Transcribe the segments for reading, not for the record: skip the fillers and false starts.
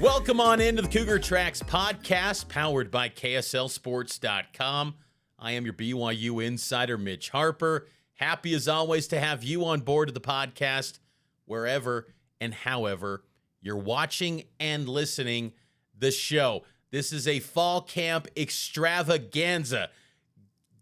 Welcome on into the Cougar Tracks podcast, powered by KSLSports.com. I am your BYU insider, Mitch Harper. Happy as always to have you on board of the podcast, wherever and however you're watching and listening the show. This is a fall camp extravaganza,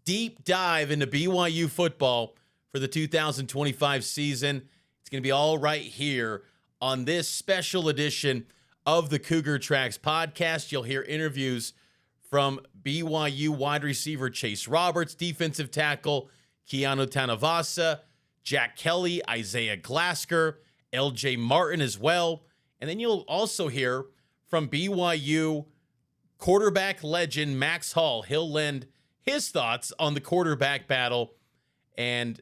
deep dive into BYU football for the 2025 season. It's going to be all right here on this special edition of the Cougar Tracks podcast. You'll hear interviews from BYU wide receiver Chase Roberts, defensive tackle Keanu Tanuvasa, Jack Kelly, Isaiah Glasker, LJ Martin as well. And then you'll also hear from BYU quarterback legend Max Hall. He'll lend his thoughts on the quarterback battle and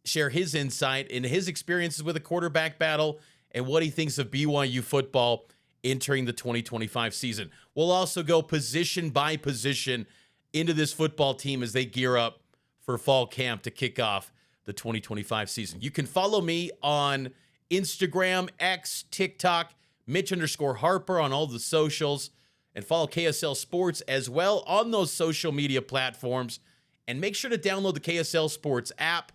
share his insight into his experiences with the quarterback battle and what he thinks of BYU football entering the 2025 season. We'll also go position by position into this football team as they gear up for fall camp to kick off the 2025 season. You can follow me on Instagram, X, TikTok, Mitch_Harper on all the socials, and follow KSL Sports as well on those social media platforms. And make sure to download the KSL Sports app.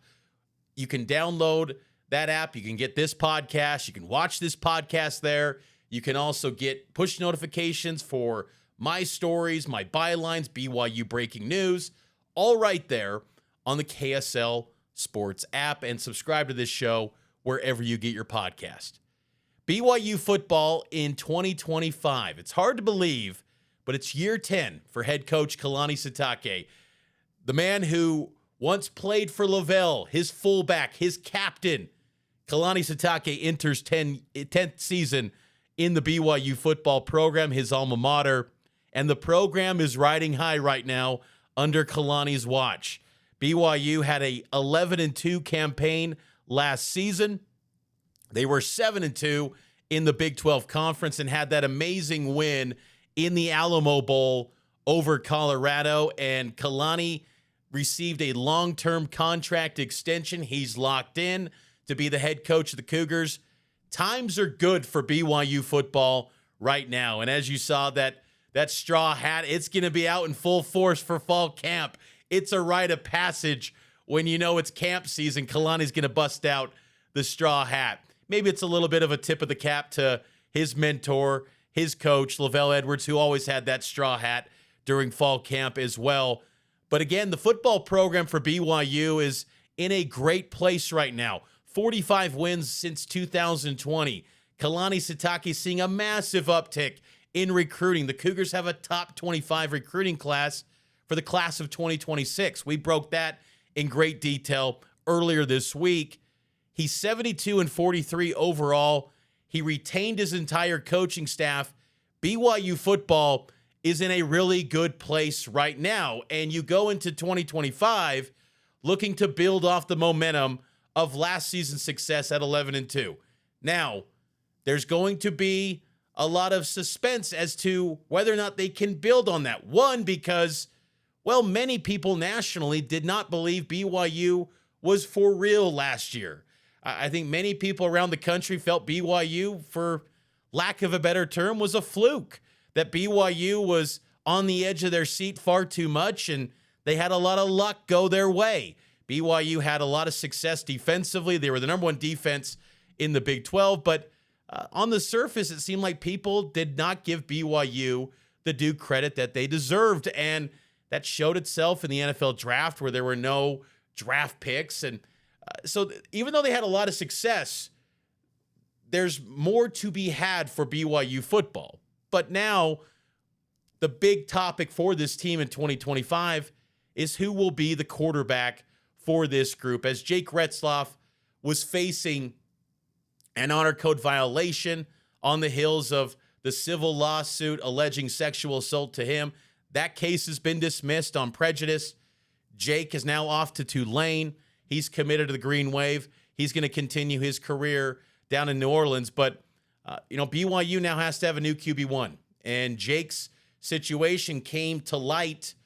You can download that app. You can get this podcast. You can watch this podcast there. You can also get push notifications for my stories, my bylines, BYU breaking news, all right there on the KSL Sports app, and subscribe to this show wherever you get your podcast. BYU football in 2025. It's hard to believe, but it's year 10 for head coach Kalani Sitake, the man who once played for Lavelle, his fullback, his captain. Kalani Sitake enters 10th season in the BYU football program, his alma mater, and the program is riding high right now under Kalani's watch. BYU had a 11-2 campaign last season. They were 7-2 in the Big 12 Conference and had that amazing win in the Alamo Bowl over Colorado, and Kalani received a long-term contract extension. He's locked in to be the head coach of the Cougars. Times are good for BYU football right now. And as you saw, that straw hat, it's going to be out in full force for fall camp. It's a rite of passage when you know it's camp season. Kalani's going to bust out the straw hat. Maybe it's a little bit of a tip of the cap to his mentor, his coach, Lavelle Edwards, who always had that straw hat during fall camp as well. But again, the football program for BYU is in a great place right now. 45 wins since 2020. Kalani Sitake seeing a massive uptick in recruiting. The Cougars have a top 25 recruiting class for the class of 2026. We broke that in great detail earlier this week. He's 72-43 overall. He retained his entire coaching staff. BYU football is in a really good place right now. And you go into 2025 looking to build off the momentum of last season's success at 11-2. Now, there's going to be a lot of suspense as to whether or not they can build on that. One, because, well, many people nationally did not believe BYU was for real last year. I think many people around the country felt BYU, for lack of a better term, was a fluke, that BYU was on the edge of their seat far too much, and they had a lot of luck go their way. BYU had a lot of success defensively. They were the number one defense in the Big 12, but on the surface, it seemed like people did not give BYU the due credit that they deserved, and that showed itself in the NFL draft where there were no draft picks. And so even though they had a lot of success, there's more to be had for BYU football. But now the big topic for this team in 2025 is who will be the quarterback for this group, as Jake Retzlaff was facing an honor code violation on the heels of the civil lawsuit alleging sexual assault to him. That case has been dismissed on prejudice. Jake is now off to Tulane. He's committed to the Green Wave. He's going to continue his career down in New Orleans. But, BYU now has to have a new QB1. And Jake's situation came to light,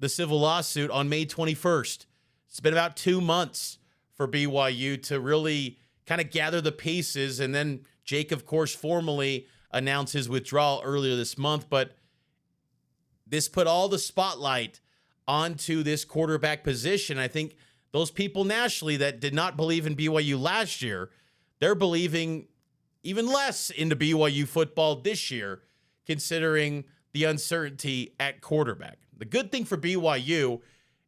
the civil lawsuit, on May 21st. It's been about 2 months for BYU to really kind of gather the pieces. And then Jake, of course, formally announce his withdrawal earlier this month, but this put all the spotlight onto this quarterback position. I think those people nationally that did not believe in BYU last year, they're believing even less into BYU football this year, considering the uncertainty at quarterback. The good thing for BYU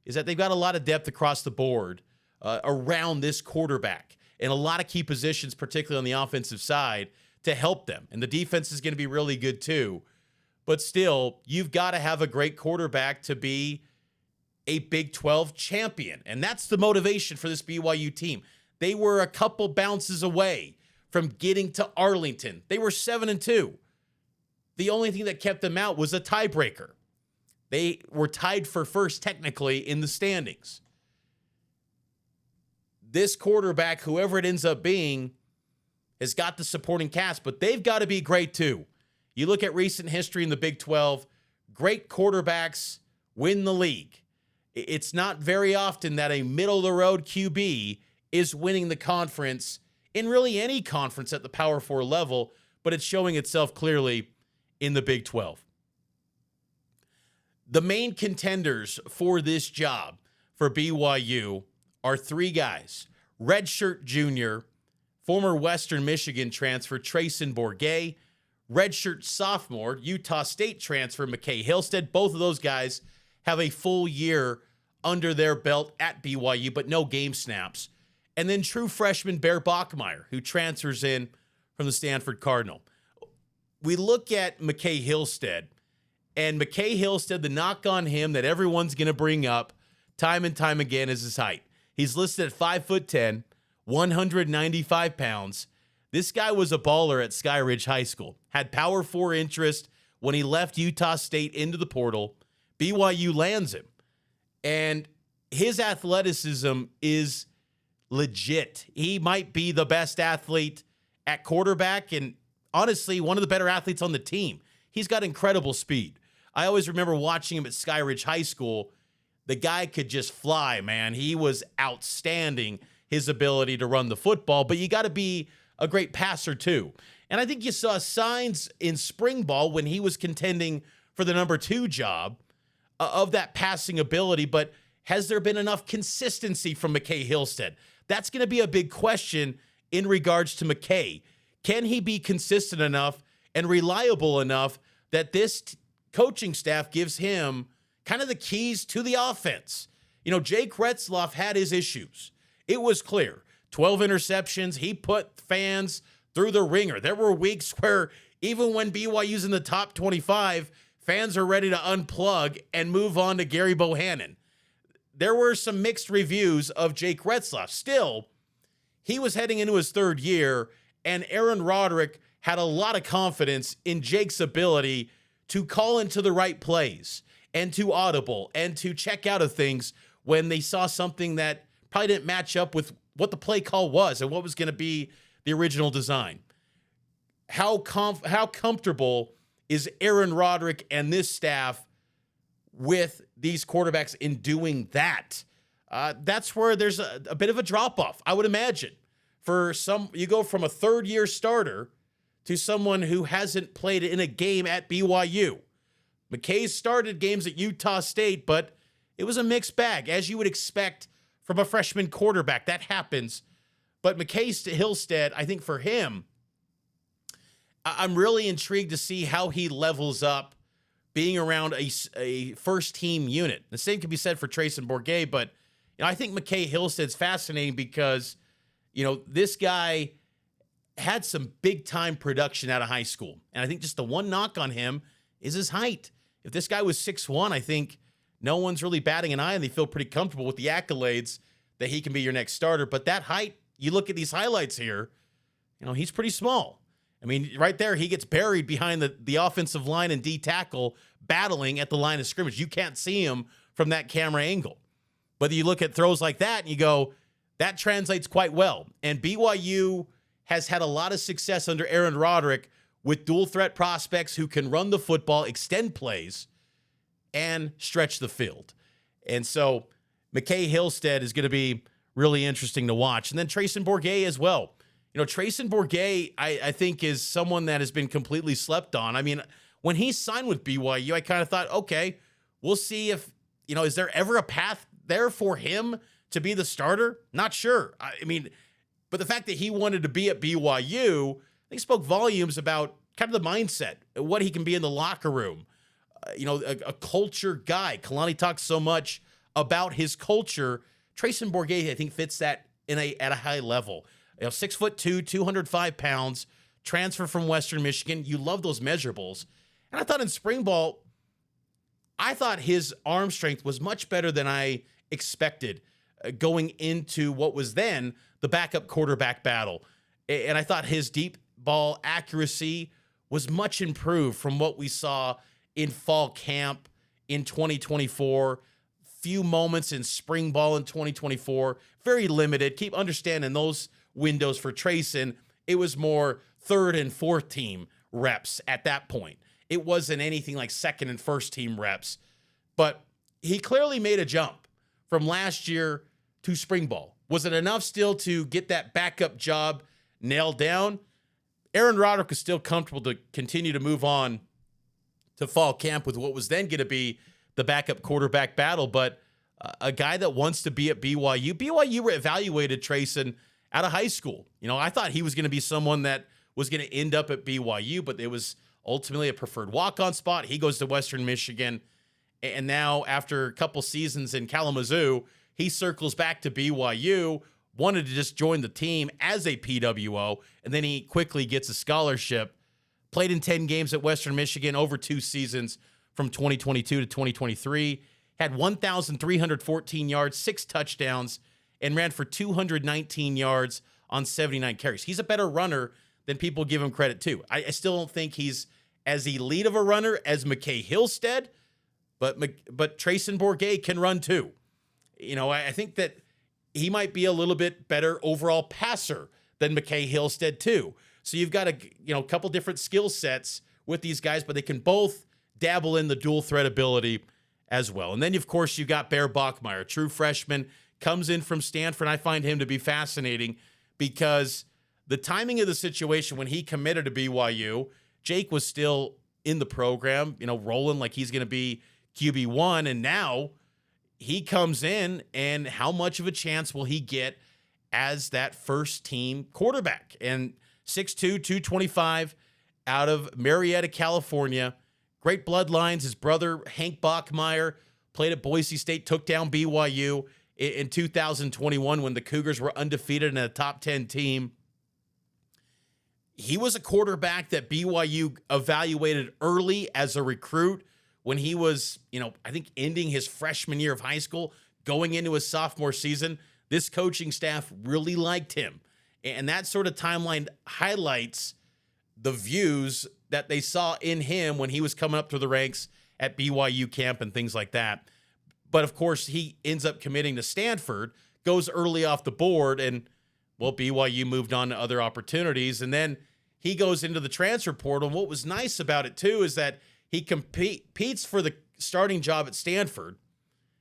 is that they've got a lot of depth across the board around this quarterback and a lot of key positions, particularly on the offensive side, to help them. And the defense is going to be really good too. But still, you've got to have a great quarterback to be a Big 12 champion. And that's the motivation for this BYU team. They were a couple bounces away from getting to Arlington. They were 7-2. The only thing that kept them out was a tiebreaker. They were tied for first technically in the standings. This quarterback, whoever it ends up being, has got the supporting cast, but they've got to be great too. You look at recent history in the Big 12, great quarterbacks win the league. It's not very often that a middle-of-the-road QB is winning the conference in really any conference at the Power 4 level, but it's showing itself clearly in the Big 12. The main contenders for this job for BYU are three guys. Redshirt junior, former Western Michigan transfer Trayson Bourget, redshirt sophomore, Utah State transfer McKay Hillstead. Both of those guys have a full year under their belt at BYU, but no game snaps. And then true freshman Bear Bachmeier, who transfers in from the Stanford Cardinal. We look at McKay Hillstead, and McKay Hillstead, the knock on him that everyone's going to bring up time and time again is his height. He's listed at 5'10", 195 pounds. This guy was a baller at Sky Ridge High School, had Power 4 interest when he left Utah State into the portal. BYU lands him, and his athleticism is legit. He might be the best athlete at quarterback and honestly one of the better athletes on the team. He's got incredible speed. I always remember watching him at Sky Ridge High School. The guy could just fly, man. He was outstanding, his ability to run the football, but you got to be a great passer too. And I think you saw signs in spring ball when he was contending for the number 2 job of that passing ability, but has there been enough consistency from McKay Hillstead? That's going to be a big question in regards to McKay. Can he be consistent enough and reliable enough that this coaching staff gives him kind of the keys to the offense? You know, Jake Retzlaff had his issues. It was clear. 12 interceptions. He put fans through the ringer. There were weeks where even when BYU's in the top 25, fans are ready to unplug and move on to Gary Bohannon. There were some mixed reviews of Jake Retzlaff. Still, he was heading into his 3rd year, and Aaron Roderick had a lot of confidence in Jake's ability to call into the right plays and to audible and to check out of things when they saw something that probably didn't match up with what the play call was and what was going to be the original design. How comfortable is Aaron Roderick and this staff with these quarterbacks in doing that? That's where there's a bit of a drop-off, I would imagine. You go from a 3rd-year starter to someone who hasn't played in a game at BYU. McKay started games at Utah State, but it was a mixed bag, as you would expect from a freshman quarterback. That happens. But McKay Hillstead, I think for him, I'm really intrigued to see how he levels up being around a first-team unit. The same can be said for Trayson Bourget, but I think McKay Hillstead's fascinating because, this guy had some big-time production out of high school. And I think just the one knock on him is his height. If this guy was 6'1", I think no one's really batting an eye, and they feel pretty comfortable with the accolades that he can be your next starter. But that height, you look at these highlights here, he's pretty small. I mean, right there, he gets buried behind the offensive line and D tackle battling at the line of scrimmage. You can't see him from that camera angle. But you look at throws like that and you go, that translates quite well. And BYU has had a lot of success under Aaron Roderick with dual threat prospects who can run the football, extend plays, and stretch the field. And so McKay Hillstead is going to be really interesting to watch. And then Trayson Bourget as well. Trayson Bourguet, I think, is someone that has been completely slept on. I mean, when he signed with BYU, I kind of thought, okay, we'll see if, is there ever a path there for him to be the starter? Not sure. I mean, but the fact that he wanted to be at BYU, I think spoke volumes about kind of the mindset, what he can be in the locker room. A culture guy. Kalani talks so much about his culture. Trayson Bourguet, I think, fits that at a high level. 6'2", 205 pounds, transfer from Western Michigan. You love those measurables. And I thought in spring ball, I thought his arm strength was much better than I expected going into what was then the backup quarterback battle. And I thought his deep ball accuracy was much improved from what we saw in fall camp in 2024. Few moments in spring ball in 2024. Very limited. Keep understanding those windows for Trayson. It was more third and fourth team reps at that point. It wasn't anything like second and first team reps. But he clearly made a jump from last year to spring ball. Was it enough still to get that backup job nailed down? Aaron Roderick is still comfortable to continue to move on to fall camp with what was then going to be the backup quarterback battle. But a guy that wants to be at BYU evaluated Trayson out of high school. I thought he was going to be someone that was going to end up at BYU, but it was ultimately a preferred walk-on spot. He goes to Western Michigan. And now after a couple seasons in Kalamazoo, he circles back to BYU, wanted to just join the team as a PWO, and then he quickly gets a scholarship. Played in 10 games at Western Michigan over 2 seasons from 2022 to 2023. Had 1,314 yards, 6 touchdowns, and ran for 219 yards on 79 carries. He's a better runner than people give him credit to. I still don't think he's as elite of a runner as McKay Hillstead, but Trayson Bourguet can run too. I think that he might be a little bit better overall passer than McKay Hillstead too. So you've got a couple different skill sets with these guys, but they can both dabble in the dual threat ability as well. And then, of course, you've got Bear Bachmeier, true freshman, comes in from Stanford. I find him to be fascinating because the timing of the situation when he committed to BYU, Jake was still in the program, rolling like he's going to be QB1. And now he comes in, and how much of a chance will he get as that first team quarterback? And 6'2", 225 out of Marietta, California. Great bloodlines. His brother, Hank Bachmeier, played at Boise State, took down BYU in 2021 when the Cougars were undefeated and a top 10 team. He was a quarterback that BYU evaluated early as a recruit when he was, I think ending his freshman year of high school, going into his sophomore season. This coaching staff really liked him. And that sort of timeline highlights the views that they saw in him when he was coming up through the ranks at BYU camp and things like that. But, of course, he ends up committing to Stanford, goes early off the board, and, BYU moved on to other opportunities. And then he goes into the transfer portal. And what was nice about it, too, is that he competes for the starting job at Stanford.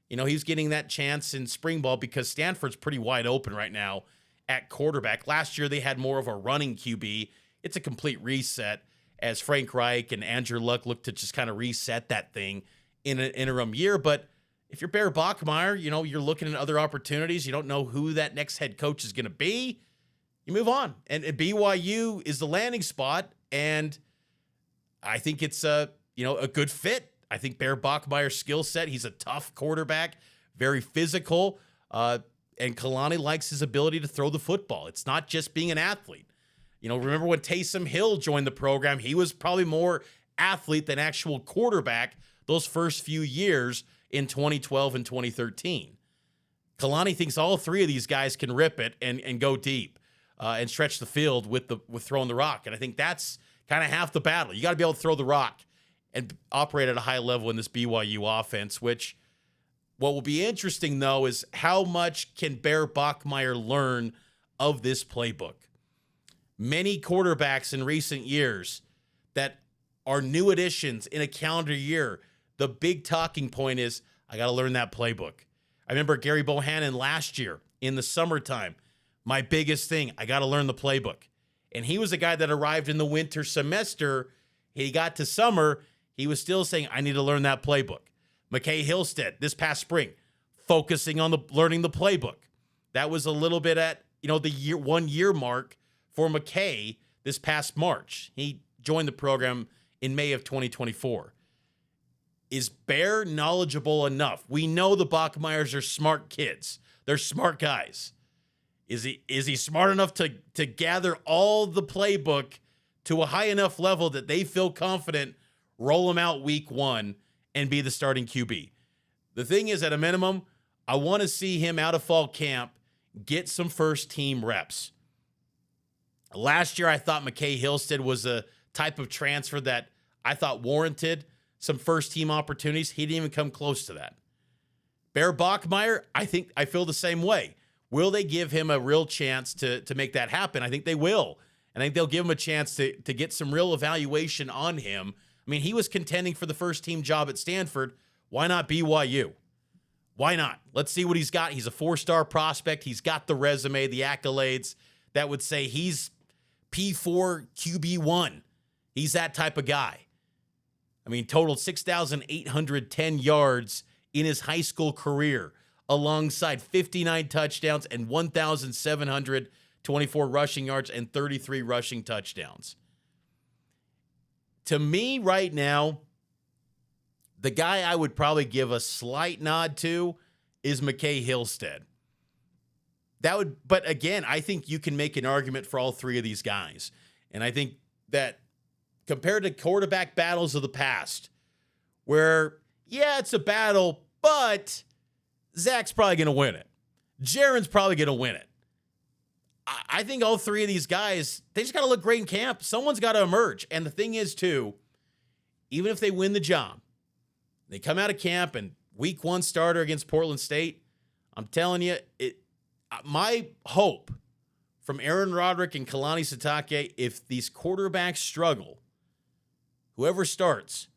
He's getting that chance in spring ball because Stanford's pretty wide open right now at quarterback. Last year, they had more of a running QB. It's a complete reset as Frank Reich and Andrew Luck look to just kind of reset that thing in an interim year. But if you're Bear Bachmeier, you're looking at other opportunities. You don't know who that next head coach is going to be. You move on. And BYU is the landing spot, and I think it's a good fit. I think Bear Bachmeier's skill set, he's a tough quarterback, very physical, and Kalani likes his ability to throw the football. It's not just being an athlete. Remember when Taysom Hill joined the program, he was probably more athlete than actual quarterback those first few years in 2012 and 2013. Kalani thinks all three of these guys can rip it and go deep and stretch the field with throwing the rock. And I think that's kind of half the battle. You got to be able to throw the rock and operate at a high level in this BYU offense, which what will be interesting, though, is how much can Bear Bachmeier learn of this playbook. Many quarterbacks in recent years that are new additions in a calendar year, the big talking point is, I got to learn that playbook. I remember Gary Bohannon last year in the summertime My biggest thing, I got to learn the playbook. And he was a guy that arrived in the winter semester. He got to summer. He was still saying, I need to learn that playbook. McKay Hillstead this past spring, focusing on learning the playbook. That was a little bit at, the 1 year mark for McKay this past March. He joined the program in May of 2024. Is Bear knowledgeable enough? We know the Bachmeyers are smart kids. They're smart guys. Is he smart enough to gather all the playbook to a high enough level that they feel confident, roll him out week 1 and be the starting QB? The thing is, at a minimum, I want to see him out of fall camp get some first team reps. Last year, I thought McKay Hillstead was a type of transfer that I thought warranted some first team opportunities. He didn't even come close to that. Bear Bachmeyer, I feel the same way. Will they give him a real chance to make that happen? I think they will. And I think they'll give him a chance to get some real evaluation on him. I mean, he was contending for the first team job at Stanford. Why not BYU? Why not? Let's see what he's got. He's a 4-star prospect. He's got the resume, the accolades that would say he's P4 QB1. He's that type of guy. I mean, totaled 6,810 yards in his high school career, alongside 59 touchdowns and 1,724 rushing yards and 33 rushing touchdowns. To me right now, the guy I would probably give a slight nod to is McKay Hillstead. But again, I think you can make an argument for all three of these guys. And I think that compared to quarterback battles of the past, where, yeah, it's a battle, but Zach's probably going to win it. Jaron's probably going to win it. I think all three of these guys, they just got to look great in camp. Someone's got to emerge. And the thing is, too, even if they win the job, they come out of camp and week 1 starter against Portland State, I'm telling you, my hope from Aaron Roderick and Kalani Sitake, if these quarterbacks struggle, whoever starts,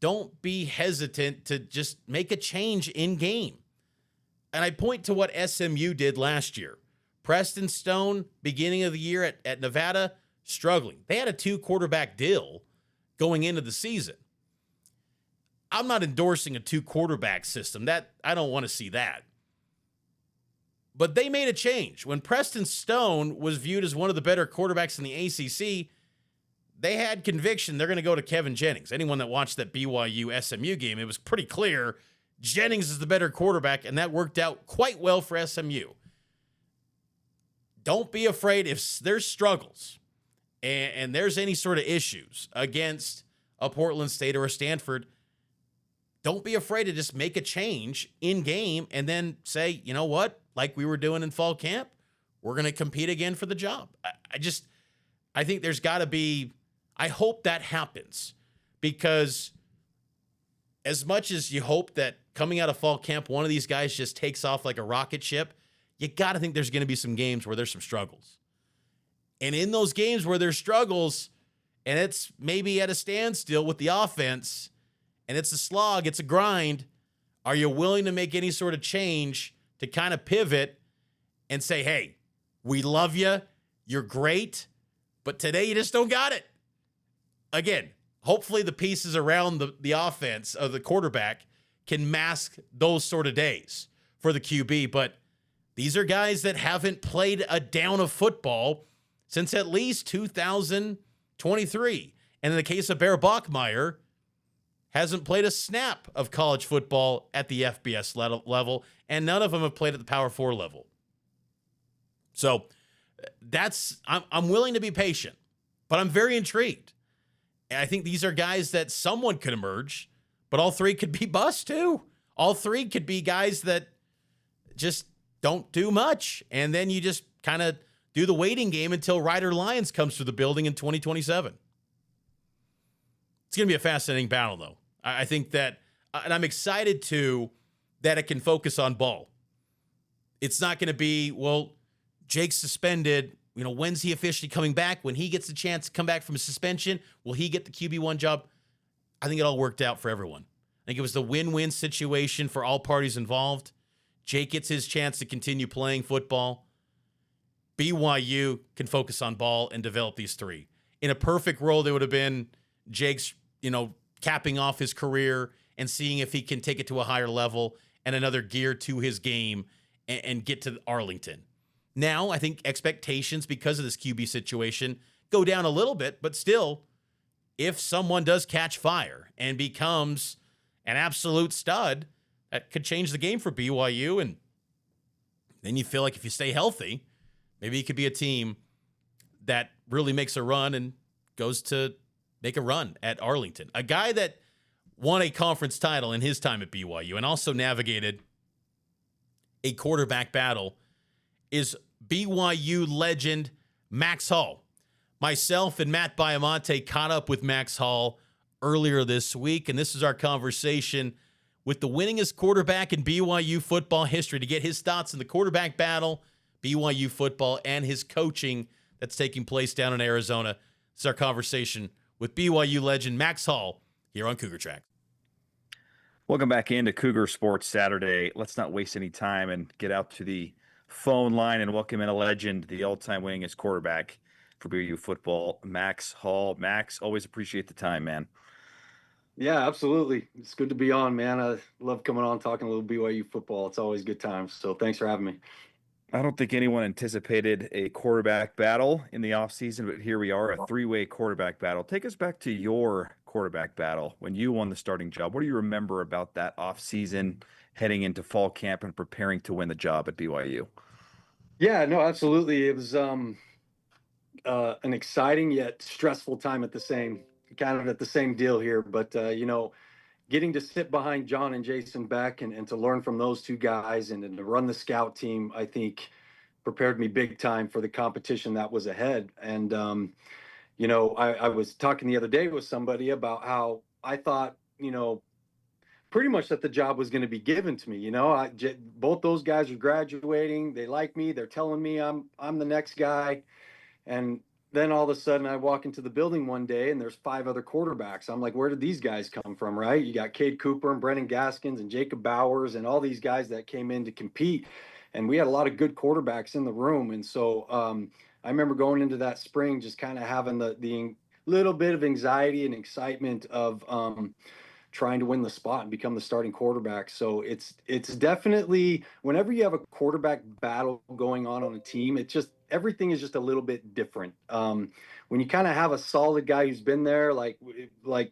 don't be hesitant to just make a change in game. And I point to what SMU did last year. Preston Stone, beginning of the year at Nevada, struggling. They had a 2-quarterback deal going into the season. I'm not endorsing a 2-quarterback system. I don't want to see that. But they made a change. When Preston Stone was viewed as one of the better quarterbacks in the ACC, they had conviction they're going to go to Kevin Jennings. Anyone that watched that BYU SMU game, it was pretty clear Jennings is the better quarterback, and that worked out quite well for SMU. Don't be afraid if there's struggles and there's any sort of issues against a Portland State or a Stanford. Don't be afraid to just make a change in game and then say, you know what, like we were doing in fall camp, we're going to compete again for the job. I think there's got to be, I hope that happens, because as much as you hope that coming out of fall camp, one of these guys just takes off like a rocket ship, you got to think there's going to be some games where there's some struggles. And in those games where there's struggles, and it's maybe at a standstill with the offense, and it's a slog, it's a grind, are you willing to make any sort of change to kind of pivot and say, hey, we love you, you're great, but today you just don't got it? Again, hopefully the pieces around the offense of the quarterback can mask those sort of days for the QB, but these are guys that haven't played a down of football since at least 2023. And in the case of Bear Bachmeyer, hasn't played a snap of college football at the FBS level, and none of them have played at the Power 4 level. So I'm willing to be patient, but I'm very intrigued. And I think these are guys that someone could emerge, but all three could be bust too. All three could be guys that just don't do much, and then you just kind of do the waiting game until Ryder Lyons comes to the building in 2027. It's going to be a fascinating battle, though. I think that, and I'm excited, too, that it can focus on ball. It's not going to be, well, Jake's suspended. When's he officially coming back? When he gets the chance to come back from a suspension, will he get the QB1 job? I think it all worked out for everyone. I think it was the win-win situation for all parties involved. Jake gets his chance to continue playing football. BYU can focus on ball and develop these three. In a perfect world, it would have been Jake's, capping off his career and seeing if he can take it to a higher level and another gear to his game and get to Arlington. Now, I think expectations because of this QB situation go down a little bit, but still, if someone does catch fire and becomes an absolute stud, that could change the game for BYU. And then you feel like if you stay healthy, maybe it could be a team that really makes a run and goes to make a run at Arlington. A guy that won a conference title in his time at BYU and also navigated a quarterback battle is BYU legend Max Hall. Myself and Matt Baiamonte caught up with Max Hall earlier this week, and this is our conversation with the winningest quarterback in BYU football history to get his thoughts on the quarterback battle, BYU football, and his coaching that's taking place down in Arizona. This is our conversation with BYU legend Max Hall here on Cougar Track. Welcome back into Cougar Sports Saturday. Let's not waste any time and get out to the phone line and welcome in a legend, the all-time winningest quarterback for BYU football, Max Hall. Max, always appreciate the time, man. Yeah, absolutely. It's good to be on, man. I love coming on, talking a little BYU football. It's always good times. So thanks for having me. I don't think anyone anticipated a quarterback battle in the offseason, but here we are, a three-way quarterback battle. Take us back to your quarterback battle when you won the starting job. What do you remember about that offseason, heading into fall camp and preparing to win the job at BYU? Yeah, no, absolutely. It was an exciting yet stressful time at the same deal here. But getting to sit behind John and Jason Beck and to learn from those two guys and to run the scout team, I think prepared me big time for the competition that was ahead. And, I was talking the other day with somebody about how I thought, pretty much that the job was going to be given to me. Both those guys are graduating. They like me. They're telling me I'm the next guy. And then all of a sudden I walk into the building one day and there's 5 other quarterbacks. I'm like, where did these guys come from, right? You got Cade Cooper and Brennan Gaskins and Jacob Bowers and all these guys that came in to compete. And we had a lot of good quarterbacks in the room. And so I remember going into that spring just kind of having the little bit of anxiety and excitement of trying to win the spot and become the starting quarterback. So it's definitely, whenever you have a quarterback battle going on a team, it's just, everything is just a little bit different. When you kind of have a solid guy who's been there, like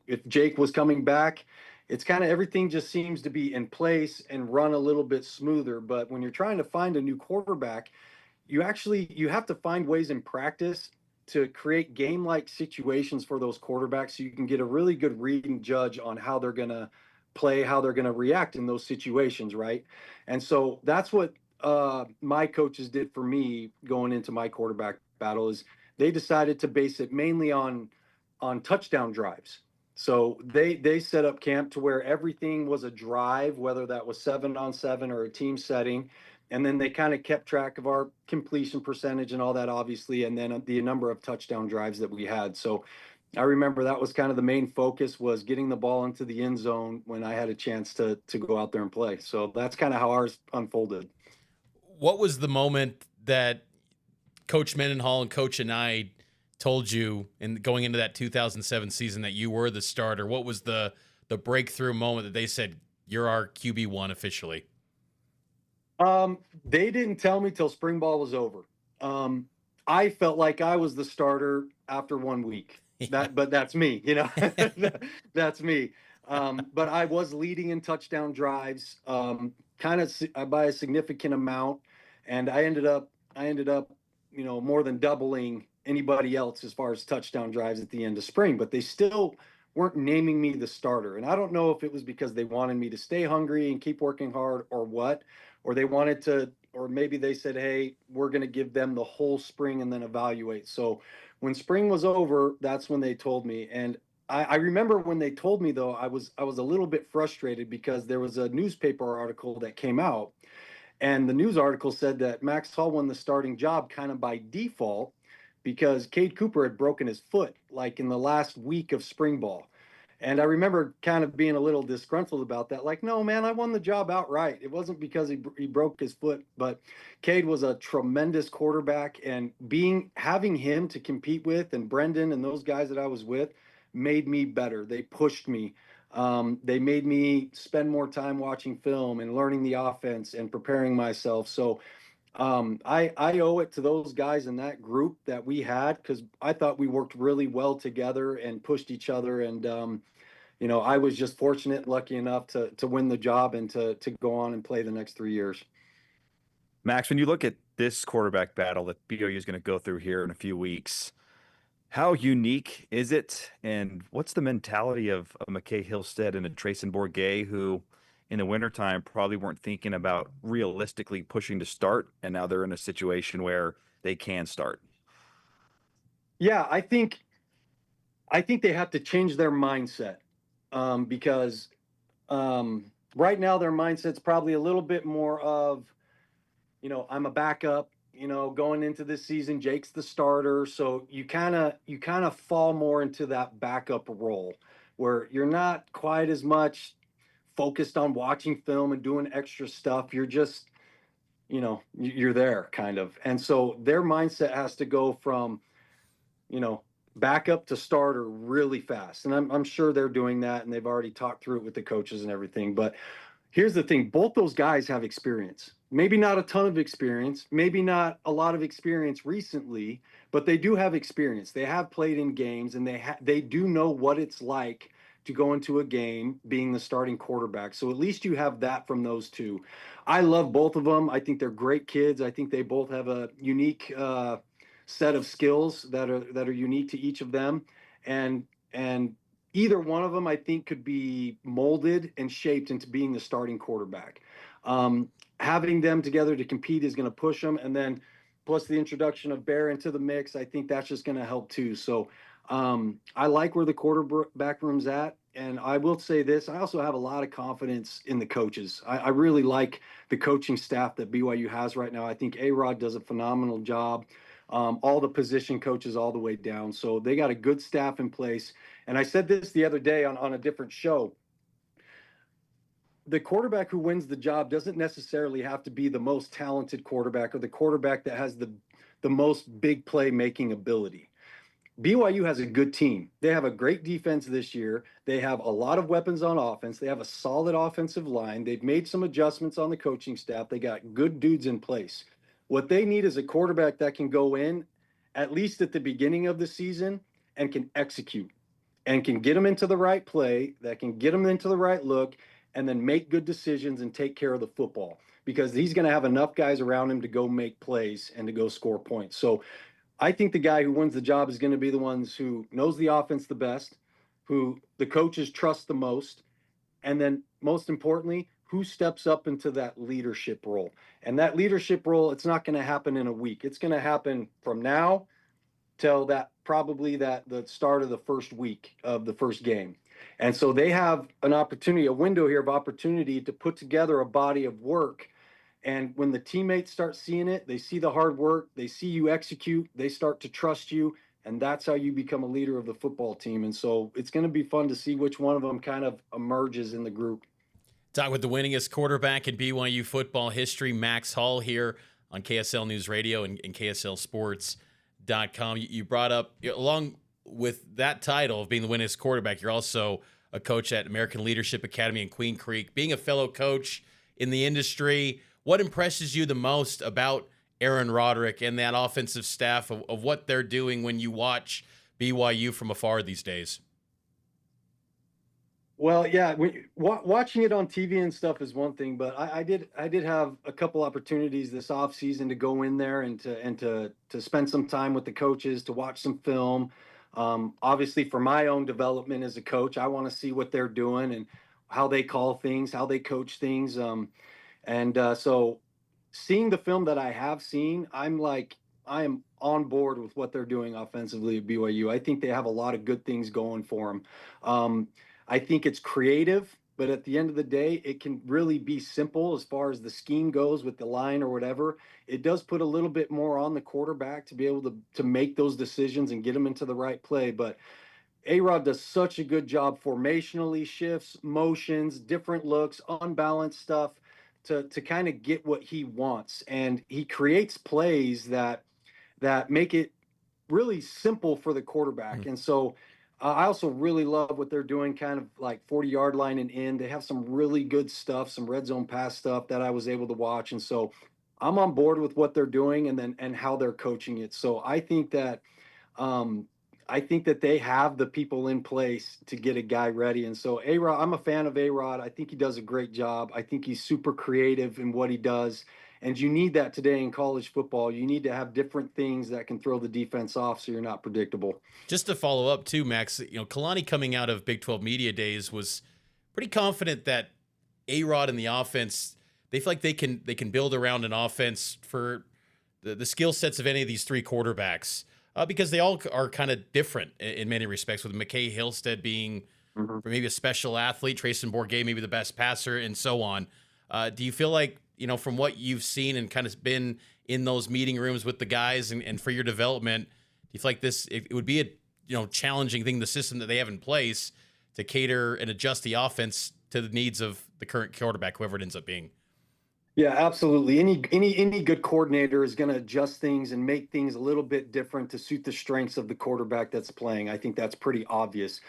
if Jake was coming back, it's kind of everything just seems to be in place and run a little bit smoother. But when you're trying to find a new quarterback, you have to find ways in practice to create game-like situations for those quarterbacks so you can get a really good read and judge on how they're going to play, how they're going to react in those situations, right? And so that's what my coaches did for me going into my quarterback battle is they decided to base it mainly on touchdown drives. So they set up camp to where everything was a drive, whether that was 7-on-7 or a team setting. And then they kind of kept track of our completion percentage and all that, obviously, and then the number of touchdown drives that we had. So I remember that was kind of the main focus, was getting the ball into the end zone when I had a chance to go out there and play. So that's kind of how ours unfolded. What was the moment that Coach Mendenhall and Coach Anai told you in going into that 2007 season that you were the starter? What was the breakthrough moment that they said, you're our QB1 officially? They didn't tell me till spring ball was over. I felt like I was the starter after 1 week. But that's me, that's me. But I was leading in touchdown drives, kind of by a significant amount. And I ended up, more than doubling anybody else as far as touchdown drives at the end of spring, but they still weren't naming me the starter. And I don't know if it was because they wanted me to stay hungry and keep working hard or what, or they wanted to, or maybe they said, hey, we're going to give them the whole spring and then evaluate. So when spring was over, that's when they told me. And I remember when they told me, though, I was a little bit frustrated because there was a newspaper article that came out. And the news article said that Max Hall won the starting job kind of by default because Cade Cooper had broken his foot like in the last week of spring ball. And I remember kind of being a little disgruntled about that. Like, no, man, I won the job outright. It wasn't because he broke his foot, but Cade was a tremendous quarterback, and having him to compete with, and Brendan and those guys that I was with, made me better. They pushed me. They made me spend more time watching film and learning the offense and preparing myself. So I owe it to those guys in that group that we had, because I thought we worked really well together and pushed each other. And I was just fortunate, lucky enough to win the job and to go on and play the next 3 years. Max, when you look at this quarterback battle that BYU is going to go through here in a few weeks, how unique is it? And what's the mentality of a McKay Hillstead and a Trayson Bourget, who in the wintertime probably weren't thinking about realistically pushing to start, and now they're in a situation where they can start? Yeah, I think they have to change their mindset, because right now their mindset's probably a little bit more of, I'm a backup, going into this season. Jake's the starter, so you kind of fall more into that backup role where you're not quite as much focused on watching film and doing extra stuff. You're just, you're there kind of. And so their mindset has to go from, backup to starter really fast. And I'm sure they're doing that, and they've already talked through it with the coaches and everything. But here's the thing, both those guys have experience. Maybe not a ton of experience, maybe not a lot of experience recently, but they do have experience. They have played in games, and they do know what it's like to go into a game being the starting quarterback. So at least you have that from those two. I love both of them. I think they're great kids. I think they both have a unique set of skills that are unique to each of them, and either one of them, I think, could be molded and shaped into being the starting quarterback. Having them together to compete is going to push them. And then plus the introduction of Bear into the mix, I think that's just going to help too. So I like where the quarterback room's at. And I will say this, I also have a lot of confidence in the coaches. I really like the coaching staff that BYU has right now. I think A-Rod does a phenomenal job. All the position coaches all the way down. So they got a good staff in place. And I said this the other day on a different show. The quarterback who wins the job doesn't necessarily have to be the most talented quarterback or the quarterback that has the most big play making ability. BYU has a good team. They have a great defense this year. They have a lot of weapons on offense. They have a solid offensive line. They've made some adjustments on the coaching staff. They got good dudes in place. What they need is a quarterback that can go in, at least at the beginning of the season, and can execute and can get them into the right play, that can get them into the right look, and then make good decisions and take care of the football, because he's going to have enough guys around him to go make plays and to go score points. So I think the guy who wins the job is going to be the ones who knows the offense the best, who the coaches trust the most, and then most importantly, who steps up into that leadership role. And that leadership role, it's not going to happen in a week. It's going to happen from now till the start of the first week of the first game. And so they have an opportunity, a window here of opportunity to put together a body of work. And when the teammates start seeing it, they see the hard work, they see you execute, they start to trust you, and that's how you become a leader of the football team. And so it's going to be fun to see which one of them kind of emerges in the group. Talk with the winningest quarterback in BYU football history, Max Hall, here on KSL News Radio and KSLSports.com. You brought up, along with that title of being the winningest quarterback, you're also a coach at American Leadership Academy in Queen Creek. Being a fellow coach in the industry, what impresses you the most about Aaron Roderick and that offensive staff of what they're doing when you watch BYU from afar these days? Well, yeah, watching it on TV and stuff is one thing, but I did have a couple opportunities this off season to go in there and to spend some time with the coaches, to watch some film. Obviously, for my own development as a coach, I want to see what they're doing and how they call things, how they coach things. So seeing the film that I have seen, I am on board with what they're doing offensively at BYU. I think they have a lot of good things going for them. I think it's creative, but at the end of the day, it can really be simple as far as the scheme goes with the line or whatever. It does put a little bit more on the quarterback to be able to make those decisions and get them into the right play. But A-Rod does such a good job formationally, shifts, motions, different looks, unbalanced stuff to kind of get what he wants. And he creates plays that make it really simple for the quarterback. And so I also really love what they're doing, kind of like 40-yard line and in. They have some really good stuff, some red zone pass stuff that I was able to watch. And so I'm on board with what they're doing and how they're coaching it. So um, I think that they have the people in place to get a guy ready. And so A-Rod, I'm a fan of A-Rod. I think he does a great job. I think he's super creative in what he does. And you need that today in college football. You need to have different things that can throw the defense off so you're not predictable. Just to follow up too, Max, Kalani coming out of Big 12 media days was pretty confident that A-Rod and the offense, they feel like they can build around an offense for the skill sets of any of these three quarterbacks, because they all are kind of different in many respects, with McKay Hillstead being maybe a special athlete, Trayson Bourget maybe the best passer, and so on. Do you feel like, from what you've seen and kind of been in those meeting rooms with the guys and for your development, do you feel like it would be a challenging thing, the system that they have in place, to cater and adjust the offense to the needs of the current quarterback, whoever it ends up being? Yeah, absolutely. Any good coordinator is going to adjust things and make things a little bit different to suit the strengths of the quarterback that's playing. I think that's pretty obvious.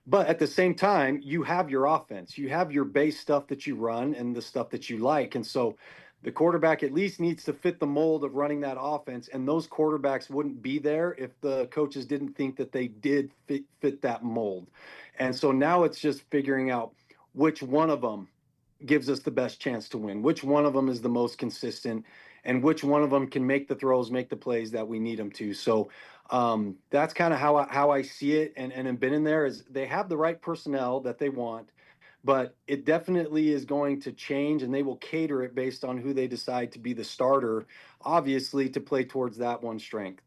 But at the same time, you have your offense, you have your base stuff that you run and the stuff that you like. And so the quarterback at least needs to fit the mold of running that offense. And those quarterbacks wouldn't be there if the coaches didn't think that they did fit that mold. And so now it's just figuring out which one of them gives us the best chance to win, which one of them is the most consistent, and which one of them can make the throws, make the plays that we need them to. So that's kind of how I see it, and have been in there. Is they have the right personnel that they want, but it definitely is going to change, and they will cater it based on who they decide to be the starter, obviously to play towards that one strength.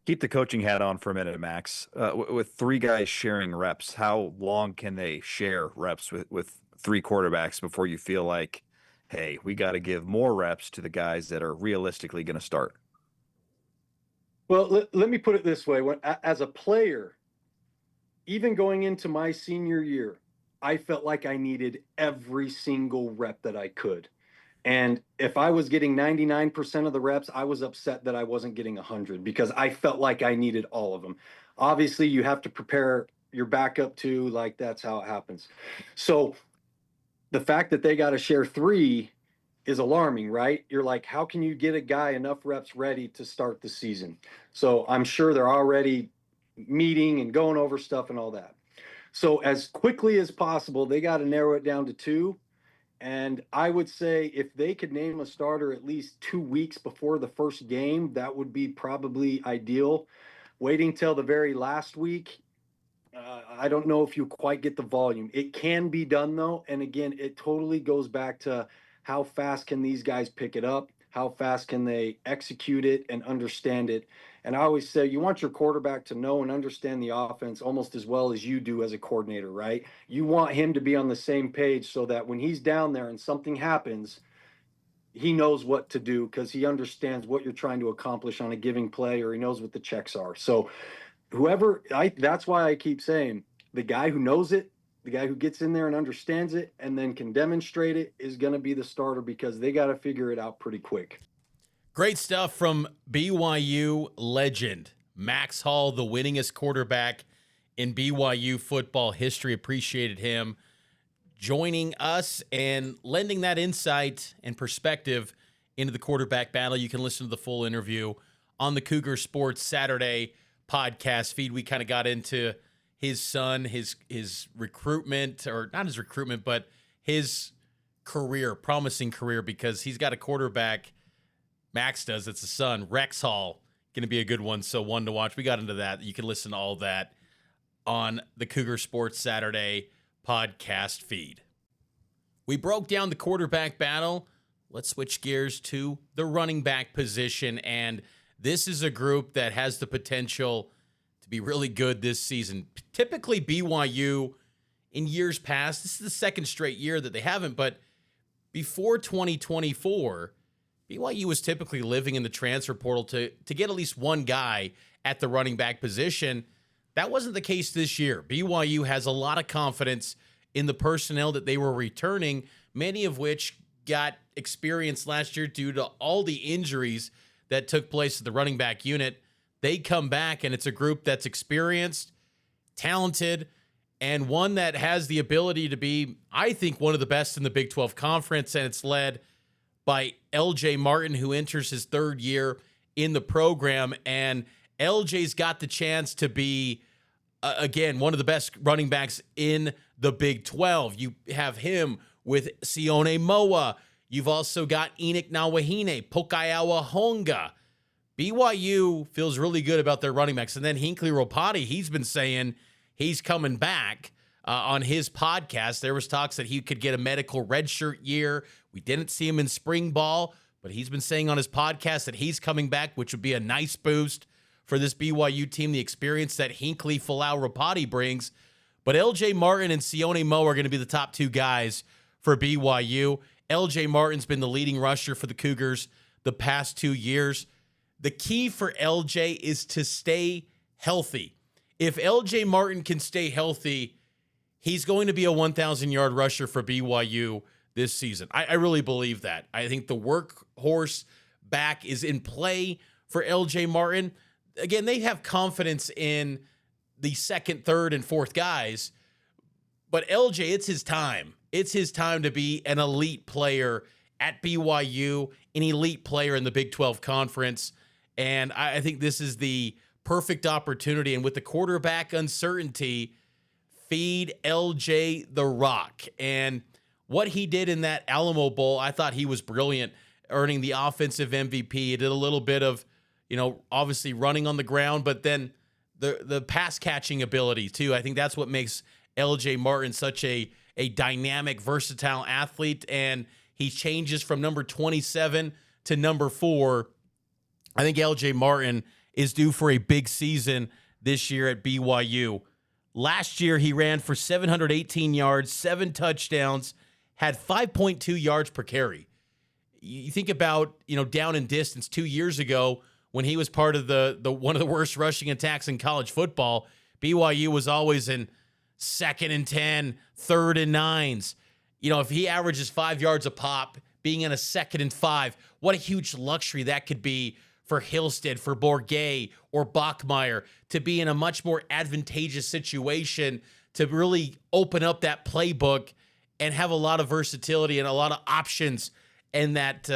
Keep the coaching hat on for a minute, Max. With three guys sharing reps, how long can they share reps with three quarterbacks before you feel like, hey, we got to give more reps to the guys that are realistically going to start? Well, let me put it this way. As a player, even going into my senior year, I felt like I needed every single rep that I could. And if I was getting 99% of the reps, I was upset that I wasn't getting 100 because I felt like I needed all of them. Obviously, you have to prepare your backup too. Like, that's how it happens. So the fact that they got to share three is alarming, right? You're like, how can you get a guy enough reps ready to start the season? So I'm sure they're already meeting and going over stuff and all that. So as quickly as possible, they got to narrow it down to two. And I would say if they could name a starter at least 2 weeks before the first game, that would be probably ideal. Waiting till the very last week, I don't know if you quite get the volume. It can be done though. And again, it totally goes back to how fast can these guys pick it up? How fast can they execute it and understand it? And I always say you want your quarterback to know and understand the offense almost as well as you do as a coordinator, right? You want him to be on the same page so that when he's down there and something happens, he knows what to do because he understands what you're trying to accomplish on a giving play, or he knows what the checks are. So that's why I keep saying the guy who knows it, the guy who gets in there and understands it and then can demonstrate it is going to be the starter, because they got to figure it out pretty quick. Great stuff from BYU legend Max Hall, the winningest quarterback in BYU football history. Appreciated him joining us and lending that insight and perspective into the quarterback battle. You can listen to the full interview on the Cougar Sports Saturday podcast feed. We kind of got into his son, his recruitment, or not his recruitment, but his career, promising career, because he's got a quarterback, Max does, it's a son, Rex Hall, going to be a good one, so one to watch. We got into that. You can listen to all that on the Cougar Sports Saturday podcast feed. We broke down the quarterback battle. Let's switch gears to the running back position, and this is a group that has the potential to be really good this season. Typically, BYU, in years past, this is the second straight year that they haven't, but before 2024, BYU was typically living in the transfer portal to get at least one guy at the running back position. That wasn't the case this year. BYU has a lot of confidence in the personnel that they were returning, many of which got experience last year due to all the injuries that took place at the running back unit. They come back, and it's a group that's experienced, talented, and one that has the ability to be, I think, one of the best in the Big 12 Conference, and it's led by LJ Martin, who enters his third year in the program. And LJ's got the chance to be, again, one of the best running backs in the Big 12. You have him with Sione Moa. You've also got Enoch Nawahine, Pokayawa Honga. BYU feels really good about their running backs. And then Hinckley Ropati, he's been saying he's coming back on his podcast. There was talks that he could get a medical redshirt year. We didn't see him in spring ball, but he's been saying on his podcast that he's coming back, which would be a nice boost for this BYU team, the experience that Hinckley Falau Rapati brings. But LJ Martin and Sione Mo are going to be the top two guys for BYU. LJ Martin's been the leading rusher for the Cougars the past 2 years. The key for LJ is to stay healthy. If LJ Martin can stay healthy, he's going to be a 1,000-yard rusher for BYU this season. I really believe that. I think the workhorse back is in play for LJ Martin. Again, they have confidence in the second, third, and fourth guys, but LJ, it's his time. It's his time to be an elite player at BYU, an elite player in the Big 12 Conference, and I think this is the perfect opportunity. And with the quarterback uncertainty, feed LJ the rock. And what he did in that Alamo Bowl, I thought he was brilliant, earning the offensive MVP. He did a little bit of, obviously running on the ground, but then the pass catching ability too. I think that's what makes LJ Martin such a dynamic, versatile athlete. And he changes from number 27 to number 4. I think LJ Martin is due for a big season this year at BYU. Last year, he ran for 718 yards, 7 touchdowns, had 5.2 yards per carry. You think about, down in distance 2 years ago when he was part of the one of the worst rushing attacks in college football. BYU was always in 2nd and 10, 3rd and 9s. If he averages 5 yards a pop, being in a 2nd and 5, what a huge luxury that could be for Hillstead, for Bourget, or Bachmeier to be in a much more advantageous situation to really open up that playbook and have a lot of versatility and a lot of options in that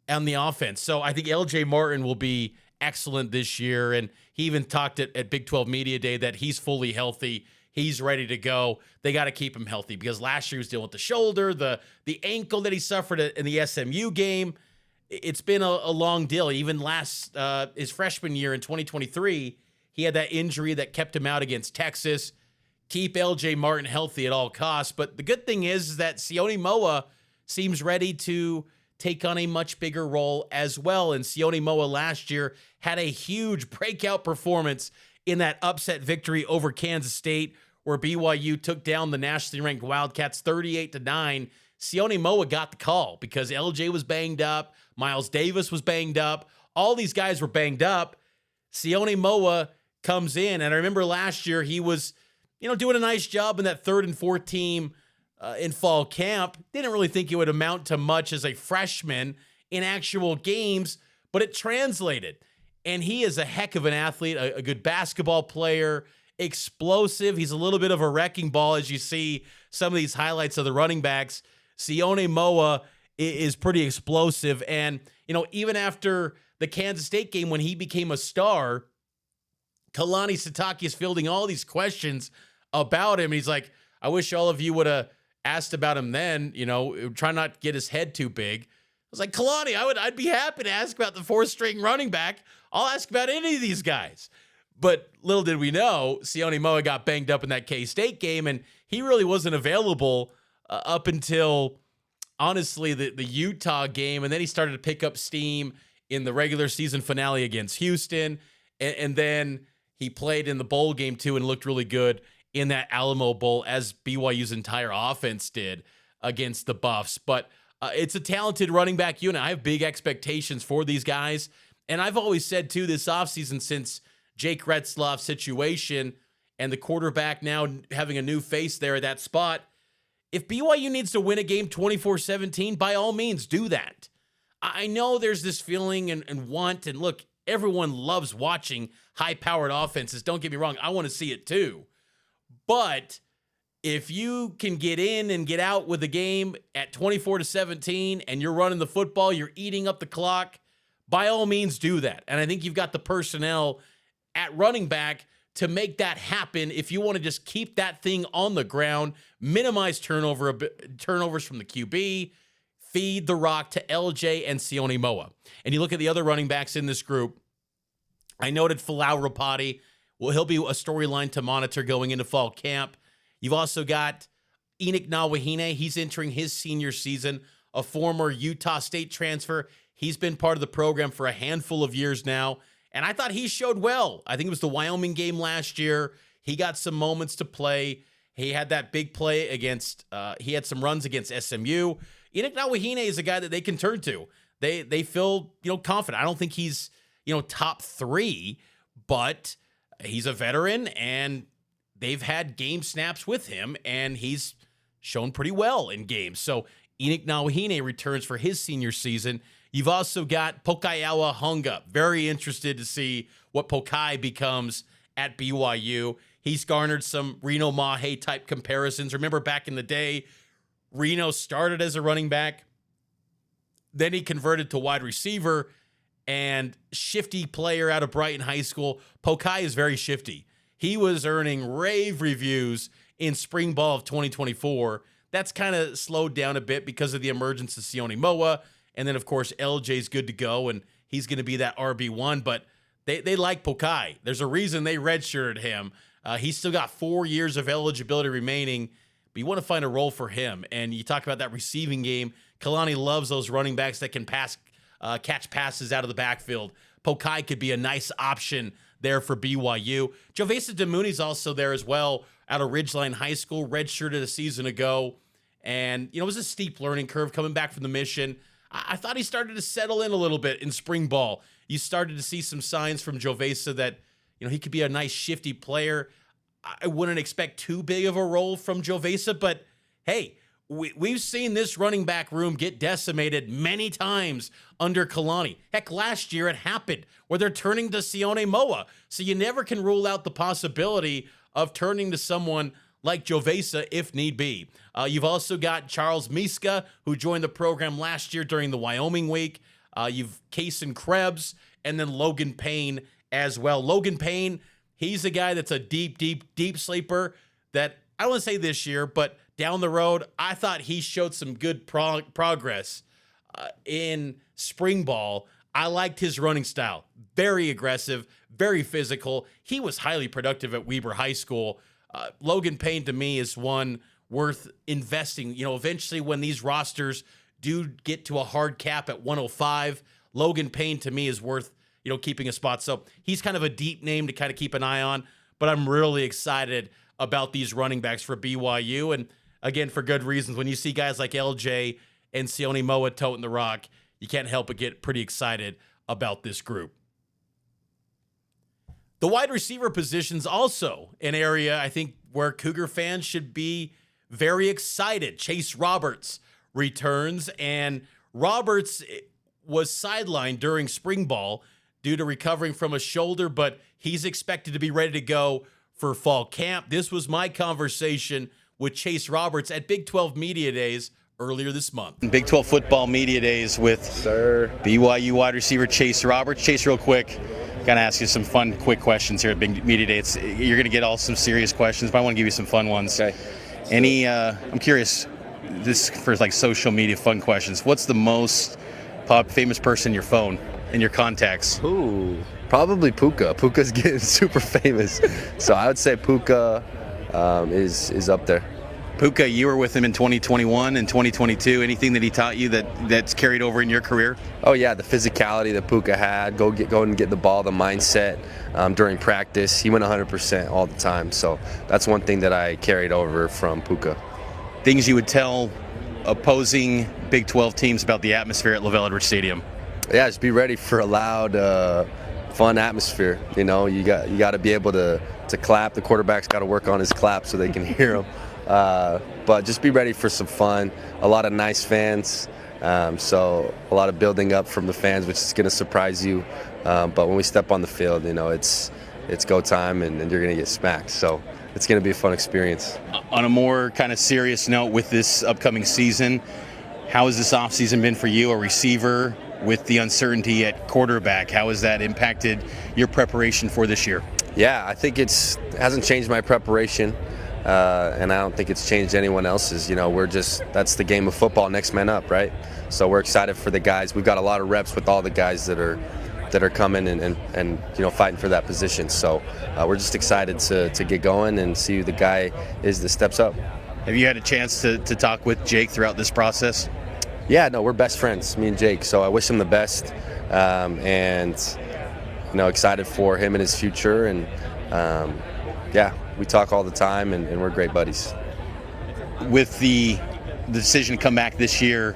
on the offense. So I think LJ Martin will be excellent this year. And he even talked at Big 12 Media Day that he's fully healthy. He's ready to go. They got to keep him healthy because last year he was dealing with the shoulder, the ankle that he suffered in the SMU game. It's been a long deal. Even last his freshman year in 2023, he had that injury that kept him out against Texas. Keep LJ Martin healthy at all costs. But the good thing is that Sione Moa seems ready to take on a much bigger role as well. And Sione Moa last year had a huge breakout performance in that upset victory over Kansas State, where BYU took down the nationally ranked Wildcats 38-9. Sione Moa got the call because LJ was banged up. Miles Davis was banged up. All these guys were banged up. Sione Moa comes in, and I remember last year he was, doing a nice job in that 3rd and 4th team in fall camp. Didn't really think it would amount to much as a freshman in actual games, but it translated. And he is a heck of an athlete, a good basketball player, explosive. He's a little bit of a wrecking ball as you see some of these highlights of the running backs. Sione Moa is pretty explosive. And, even after the Kansas State game when he became a star, Kalani Sitake is fielding all these questions about him. He's like, I wish all of you would have asked about him then, try not to get his head too big. I was like, Kalani, I'd be happy to ask about the 4th-string running back. I'll ask about any of these guys. But little did we know, Sione Moa got banged up in that K-State game, and he really wasn't available up until, honestly, the Utah game. And then he started to pick up steam in the regular season finale against Houston. And then he played in the bowl game, too, and looked really good in that Alamo Bowl, as BYU's entire offense did against the Buffs. But it's a talented running back unit. I have big expectations for these guys. And I've always said, too, this offseason, since Jake Retzlaff situation and the quarterback now having a new face there at that spot, if BYU needs to win a game 24-17, by all means, do that. I know there's this feeling and want, and look, everyone loves watching high-powered offenses. Don't get me wrong. I want to see it too. But if you can get in and get out with the game at 24-17 and you're running the football, you're eating up the clock, by all means do that. And I think you've got the personnel at running back to make that happen if you want to just keep that thing on the ground, minimize turnovers from the QB, feed the rock to LJ and Sione Moa. And you look at the other running backs in this group, I noted Falau Rapati. Well, he'll be a storyline to monitor going into fall camp. You've also got Enoch Nawahine. He's entering his senior season, a former Utah State transfer. He's been part of the program for a handful of years now, and I thought he showed well. I think it was the Wyoming game last year. He got some moments to play. He had that big play against, he had some runs against SMU. Enoch Nawahine is a guy that they can turn to. They feel, confident. I don't think he's, top 3, but he's a veteran, and they've had game snaps with him, and he's shown pretty well in games. So Enoch Nawahine returns for his senior season. You've also got Pokayawa Hunga. Very interested to see what Pokai becomes at BYU. He's garnered some Reno Mahe type comparisons. Remember back in the day, Reno started as a running back. Then he converted to wide receiver and shifty player out of Brighton High School. Pokai is very shifty. He was earning rave reviews in spring ball of 2024. That's kind of slowed down a bit because of the emergence of Sione Moa. And then, of course, LJ's good to go, and he's going to be that RB1. But they like Pokai. There's a reason they redshirted him. He's still got 4 years of eligibility remaining, but you want to find a role for him. And you talk about that receiving game. Kalani loves those running backs that can catch passes out of the backfield. Pokai could be a nice option there for BYU. Jovesa Demuni's also there as well out of Ridgeline High School, redshirted a season ago. And, it was a steep learning curve coming back from the Mission. I thought he started to settle in a little bit in spring ball. You started to see some signs from Jovesa that, he could be a nice shifty player. I wouldn't expect too big of a role from Jovesa, but hey, we've seen this running back room get decimated many times under Kalani. Heck, last year it happened where they're turning to Sione Moa. So you never can rule out the possibility of turning to someone like Jovesa if need be. You've also got Charles Miska, who joined the program last year during the Wyoming week. You've Kason Krebs, and then Logan Payne as well. Logan Payne, he's a guy that's a deep sleeper that I don't want to say this year, but down the road, I thought he showed some good progress in spring ball. I liked his running style. Very aggressive, very physical. He was highly productive at Weber High School. Logan Payne, to me, is one worth investing. Eventually when these rosters do get to a hard cap at 105, Logan Payne, to me, is worth, keeping a spot. So he's kind of a deep name to kind of keep an eye on, but I'm really excited about these running backs for BYU. And again, for good reasons. When you see guys like LJ and Sione Moa toting the rock, you can't help but get pretty excited about this group. The wide receiver position's also an area I think where Cougar fans should be very excited. Chase Roberts returns, and Roberts was sidelined during spring ball due to recovering from a shoulder, but he's expected to be ready to go for fall camp. This was my conversation with Chase Roberts at Big 12 Media Days earlier this month. Big 12 Football Media Days with BYU wide receiver Chase Roberts. Chase, real quick, gotta ask you some fun, quick questions here at Big Media Days. You're gonna get all some serious questions, but I want to give you some fun ones. Okay. I'm curious, this for like social media fun questions. What's the most famous person in your phone, in your contacts? Ooh, probably Puka. Puka's getting super famous, so I would say Puka is up there. Puka, you were with him in 2021 and 2022. Anything that he taught you that's carried over in your career? Oh yeah, the physicality that Puka had, go and get the ball, the mindset during practice. He went 100% all the time. So that's one thing that I carried over from Puka. Things you would tell opposing Big 12 teams about the atmosphere at LaVell Edwards Stadium? Yeah, just be ready for a loud fun atmosphere. You know, you got to be able to clap. The quarterback's got to work on his clap so they can hear him. But just be ready for some fun. A lot of nice fans. So a lot of building up from the fans, which is going to surprise you. But when we step on the field, you know, it's go time, and you're going to get smacked. So it's going to be a fun experience. On a more kind of serious note, with this upcoming season, how has this offseason been for you, a receiver, with the uncertainty at quarterback? How has that impacted your preparation for this year? Yeah, I think it hasn't changed my preparation, and I don't think it's changed anyone else's. You know, that's the game of football, next man up, right? So we're excited for the guys. We've got a lot of reps with all the guys that are coming and you know, fighting for that position. So we're just excited to get going and see who the guy is that steps up. Have you had a chance to talk with Jake throughout this process? Yeah, no, we're best friends, me and Jake. So I wish him the best, and you know, excited for him and his future. And yeah, we talk all the time, and we're great buddies. With the decision to come back this year,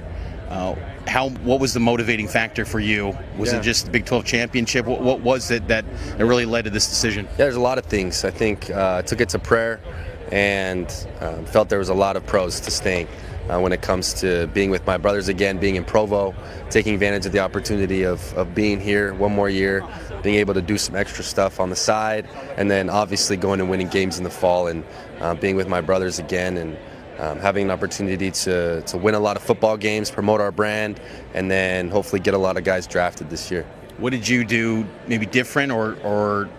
what was the motivating factor for you? Was it just the Big 12 championship? What was it that really led to this decision? Yeah, there's a lot of things. I think I took it to prayer, and felt there was a lot of pros to staying when it comes to being with my brothers again, being in Provo, taking advantage of the opportunity of being here one more year, being able to do some extra stuff on the side, and then obviously going and winning games in the fall, and being with my brothers again, and having an opportunity to win a lot of football games, promote our brand, and then hopefully get a lot of guys drafted this year. What did you do maybe different, or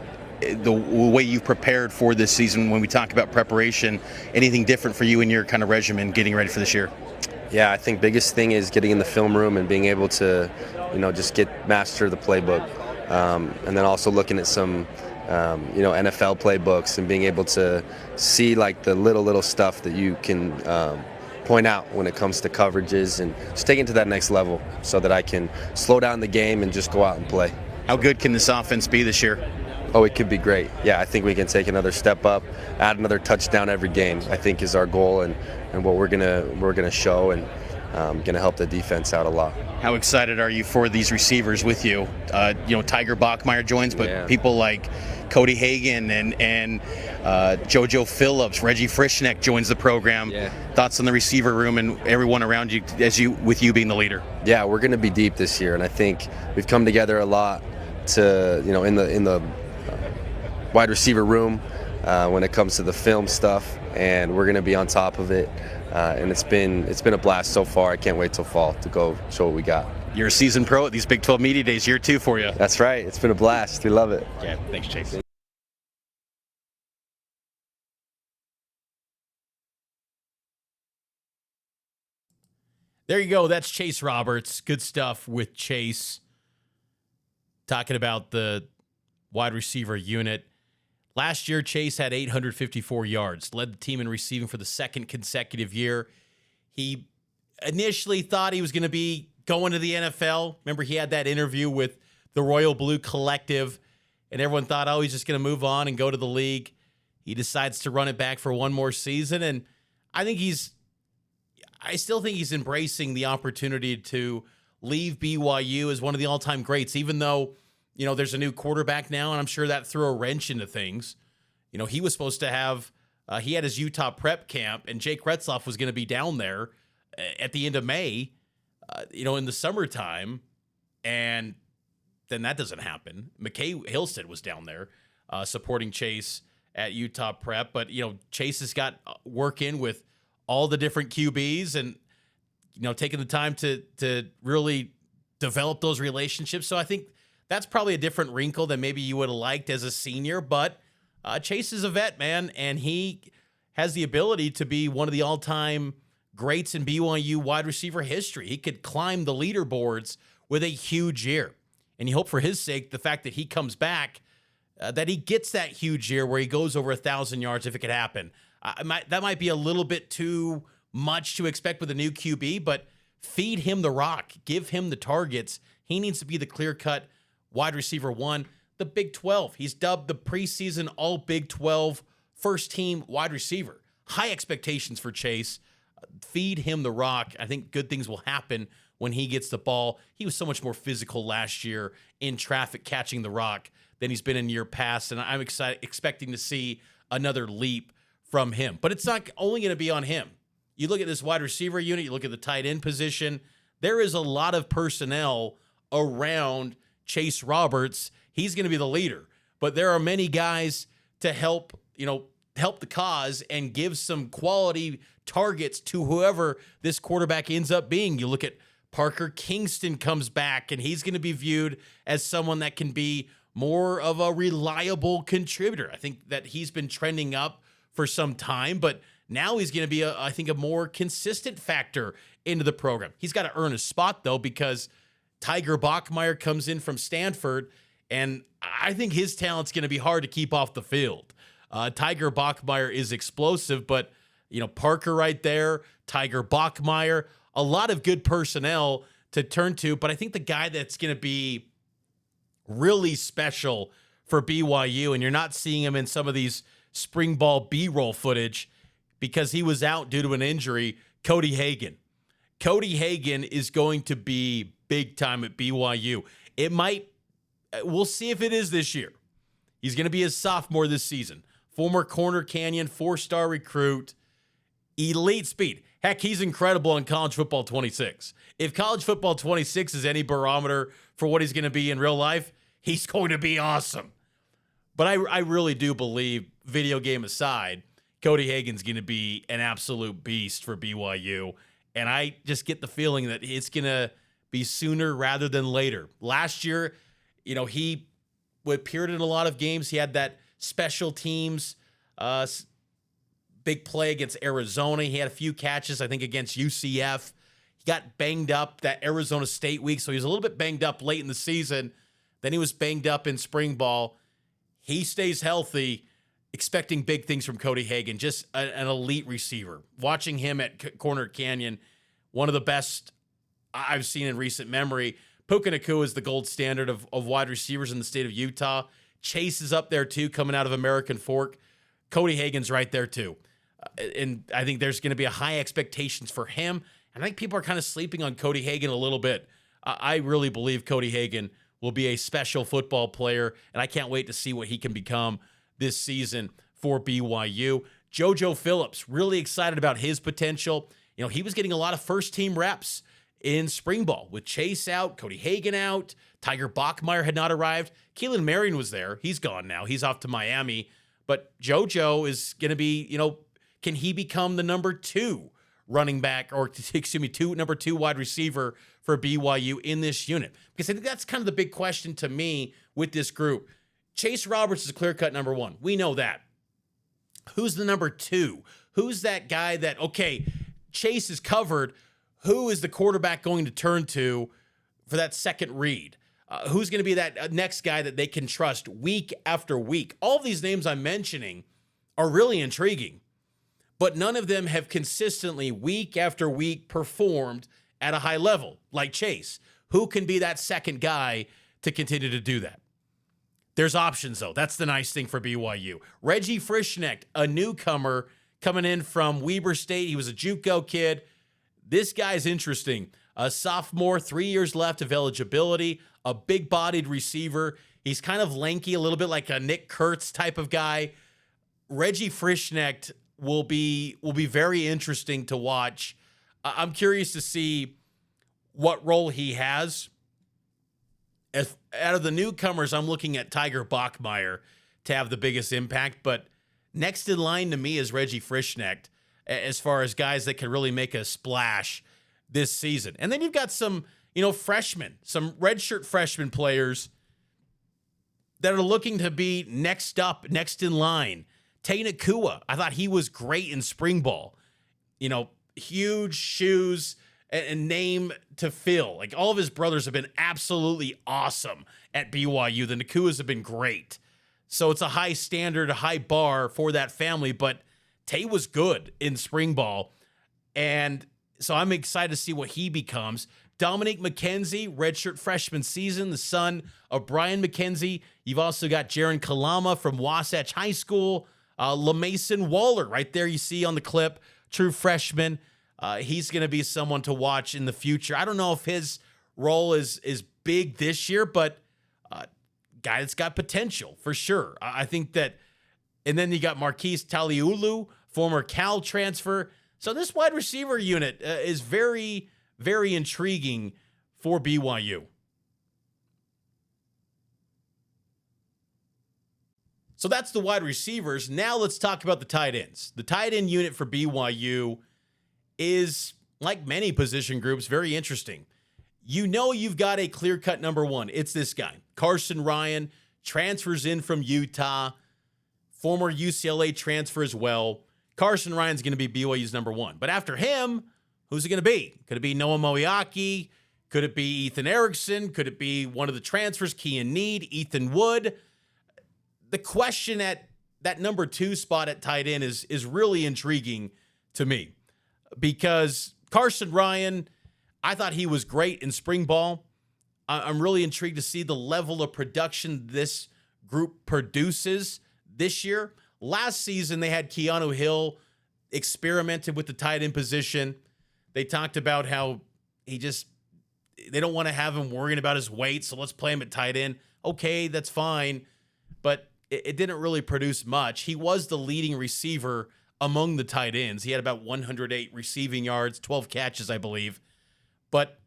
the way you've prepared for this season? When we talk about preparation, anything different for you in your kind of regimen getting ready for this year? Yeah, I think biggest thing is getting in the film room and being able to, you know, just master the playbook, and then also looking at some you know, NFL playbooks, and being able to see like the little stuff that you can point out when it comes to coverages, and just take it to that next level so that I can slow down the game and just go out and play. How good can this offense be this year? Oh, it could be great. Yeah, I think we can take another step up, add another touchdown every game, I think is our goal, and what we're gonna show, and gonna help the defense out a lot. How excited are you for these receivers with you? You know, Tiger Bachmeier joins, but people like Cody Hagan and JoJo Phillips, Reggie Frischneck joins the program. Yeah. Thoughts on the receiver room and everyone around you, with you being the leader? Yeah, we're going to be deep this year, and I think we've come together a lot to, you know, in the wide receiver room when it comes to the film stuff, and we're going to be on top of it. And it's been a blast so far. I can't wait till fall to go show what we got. You're a seasoned pro at these Big 12 Media Days, year 2 for you. That's right. It's been a blast. We love it. Yeah, thanks, Chase. There you go. That's Chase Roberts. Good stuff with Chase. Talking about the wide receiver unit. Last year, Chase had 854 yards, led the team in receiving for the second consecutive year. He initially thought he was going to be going to the NFL. Remember, he had that interview with the Royal Blue Collective, and everyone thought, oh, he's just going to move on and go to the league. He decides to run it back for one more season, and I still think he's embracing the opportunity to leave BYU as one of the all-time greats, even though, you know, there's a new quarterback now, and I'm sure that threw a wrench into things. You know, he was supposed to have, he had his Utah prep camp, and Jake Retzlaff was going to be down there at the end of May, you know, in the summertime, and then that doesn't happen. McKay Hilstead was down there supporting Chase at Utah prep, but, you know, Chase has got work in with all the different QBs, and, you know, taking the time to really develop those relationships. So I think that's probably a different wrinkle than maybe you would have liked as a senior, but Chase is a vet, man, and he has the ability to be one of the all-time greats in BYU wide receiver history. He could climb the leaderboards with a huge year, and you hope for his sake, the fact that he comes back, that he gets that huge year where he goes over 1,000 yards if it could happen. That might be a little bit too much to expect with a new QB, but feed him the rock. Give him the targets. He needs to be the clear-cut wide receiver one. The Big 12. He's dubbed the preseason All Big 12 first-team wide receiver. High expectations for Chase. Feed him the rock. I think good things will happen when he gets the ball. He was so much more physical last year in traffic catching the rock than he's been in year past, and I'm expecting to see another leap from him. But it's not only going to be on him. You look at this wide receiver unit, you look at the tight end position, there is a lot of personnel around Chase Roberts. He's going to be the leader, but there are many guys to help the cause and give some quality targets to whoever this quarterback ends up being. You look at Parker Kingston comes back, and he's going to be viewed as someone that can be more of a reliable contributor. I think that he's been trending up for some time, but now he's going to be, a more consistent factor into the program. He's got to earn a spot, though, because Tiger Bachmeier comes in from Stanford, and I think his talent's going to be hard to keep off the field. Tiger Bachmeier is explosive, but, Parker right there, Tiger Bachmeier, a lot of good personnel to turn to, but I think the guy that's going to be really special for BYU, and you're not seeing him in some of these spring ball B-roll footage because he was out due to an injury, Cody Hagan. Cody Hagan is going to be big time at BYU. We'll see if it is this year. He's going to be a sophomore this season. Former Corner Canyon, 4-star recruit, elite speed. Heck, he's incredible on College Football 26. If College Football 26 is any barometer for what he's going to be in real life, he's going to be awesome. But I really do believe, video game aside, Cody Hagan's going to be an absolute beast for BYU. And I just get the feeling that it's going to be sooner rather than later. Last year, he appeared in a lot of games. He had that special teams big play against Arizona. He had a few catches, I think, against UCF. He got banged up that Arizona State week, so he was a little bit banged up late in the season. Then he was banged up in spring ball. He stays healthy, expecting big things from Cody Hagan, just an elite receiver. Watching him at Corner Canyon, one of the best I've seen in recent memory. Puka Nacua is the gold standard of wide receivers in the state of Utah. Chase is up there, too, coming out of American Fork. Cody Hagan's right there, too. And I think there's going to be a high expectations for him. And I think people are kind of sleeping on Cody Hagan a little bit. I really believe Cody Hagan will be a special football player, and I can't wait to see what he can become this season for BYU. JoJo Phillips, really excited about his potential. He was getting a lot of first-team reps in spring ball with Chase out, Cody Hagan out, Tiger Bachmeier had not arrived. Keelan Marion was there. He's gone now. He's off to Miami. But JoJo is going to be, can he become the number 2 running back, or number 2 wide receiver for BYU in this unit? Because I think that's kind of the big question to me with this group. Chase Roberts is a clear-cut number 1. We know that. Who's the number 2? Who's that guy that, okay, Chase is covered. Who is the quarterback going to turn to for that second read? Who's going to be that next guy that they can trust week after week? All of these names I'm mentioning are really intriguing, but none of them have consistently, week after week, performed at a high level like Chase. Who can be that second guy to continue to do that? There's options, though. That's the nice thing for BYU. Reggie Frischnecht, a newcomer coming in from Weber State. He was a JUCO kid. This guy's interesting. A sophomore, 3 years left of eligibility, a big-bodied receiver. He's kind of lanky, a little bit like a Nick Kurtz type of guy. Reggie Frischnecht will be very interesting to watch. I'm curious to see what role he has. Out of the newcomers, I'm looking at Tiger Bachmeier to have the biggest impact, but next in line to me is Reggie Frischnecht as far as guys that can really make a splash this season. And then you've got some, freshmen, some redshirt freshman players that are looking to be next in line. Tay Nakua, I thought he was great in spring ball. Huge shoes and name to fill. Like, all of his brothers have been absolutely awesome at BYU. The Nakuas have been great. So it's a high standard, a high bar for that family, but Tay was good in spring ball. And so I'm excited to see what he becomes. Dominique McKenzie, redshirt freshman season, the son of Brian McKenzie. You've also got Jaron Kalama from Wasatch High School. LaMason Waller, right there you see on the clip, true freshman. He's going to be someone to watch in the future. I don't know if his role is big this year, but guy that's got potential for sure. I think that, and then you got Marquise Taliulu, former Cal transfer. So this wide receiver unit is very, very intriguing for BYU. So that's the wide receivers. Now let's talk about the tight ends. The tight end unit for BYU is, like many position groups, very interesting. You know you've got a clear-cut number one. It's this guy. Carson Ryan transfers in from Utah, former UCLA transfer as well. Carson Ryan's going to be BYU's number one. But after him, who's it going to be? Could it be Noah Moeaki? Could it be Ethan Erickson? Could it be one of the transfers, Keanu Tanuvasa, Ethan Wood? The question at that number two spot at tight end is really intriguing to me, because Carson Ryan, I thought he was great in spring ball. I'm really intrigued to see the level of production this group produces this year. Last season, they had Keanu Hill experimented with the tight end position. They talked about how they don't want to have him worrying about his weight, so let's play him at tight end. Okay, that's fine, but it didn't really produce much. He was the leading receiver among the tight ends. He had about 108 receiving yards, 12 catches, I believe. But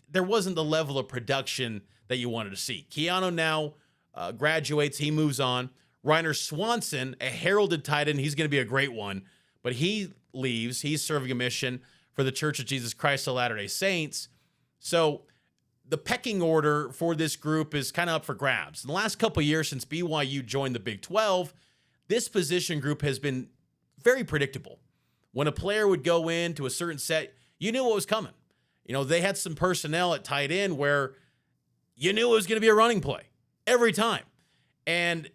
there wasn't the level of production that you wanted to see. Keanu now graduates. He moves on. Reiner Swanson, a heralded tight end. He's going to be a great one. But he leaves. He's serving a mission for the Church of Jesus Christ of Latter-day Saints. So the pecking order for this group is kind of up for grabs. In the last couple of years since BYU joined the Big 12, this position group has been very predictable. When a player would go into a certain set, you knew what was coming. You know, they had some personnel at tight end where you knew it was going to be a running play every time. And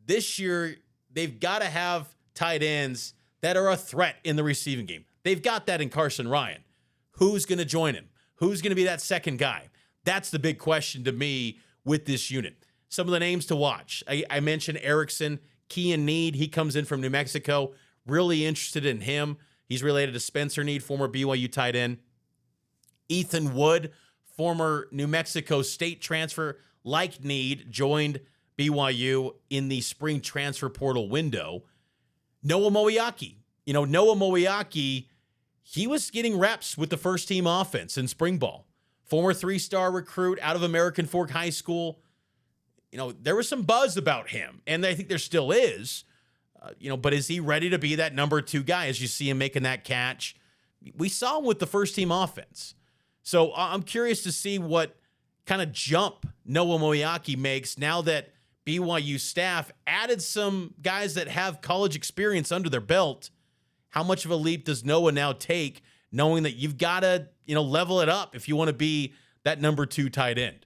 this year, they've got to have tight ends that are a threat in the receiving game. They've got that in Carson Ryan. Who's going to join him? Who's going to be that second guy? That's the big question to me with this unit. Some of the names to watch. I mentioned Erickson, Keanu Tanuvasa. He comes in from New Mexico. Really interested in him. He's related to Spencer Need, former BYU tight end. Ethan Wood, former New Mexico State transfer, like Need, joined BYU in the spring transfer portal window. Noah Moeaki. Noah Moeaki, he was getting reps with the first team offense in spring ball. Former 3-star recruit out of American Fork High School. There was some buzz about him, and I think there still is. But is he ready to be that number two guy as you see him making that catch? We saw him with the first team offense. So I'm curious to see what kind of jump Noah Moeaki makes now that BYU staff added some guys that have college experience under their belt. How much of a leap does Noah now take, knowing that you've got to, level it up if you want to be that number two tight end?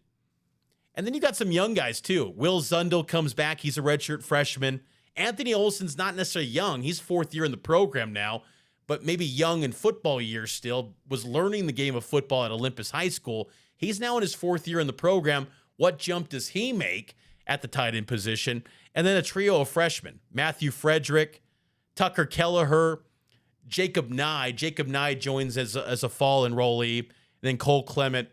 And then you got some young guys too. Will Zundel comes back. He's a redshirt freshman. Anthony Olson's not necessarily young. He's fourth year in the program now, but maybe young in football years still, was learning the game of football at Olympus High School. He's now in his fourth year in the program. What jump does he make at the tight end position? And then a trio of freshmen, Matthew Frederick, Tucker Kelleher, Jacob Nye. Jacob Nye joins as a fall enrollee. And then Cole Clement,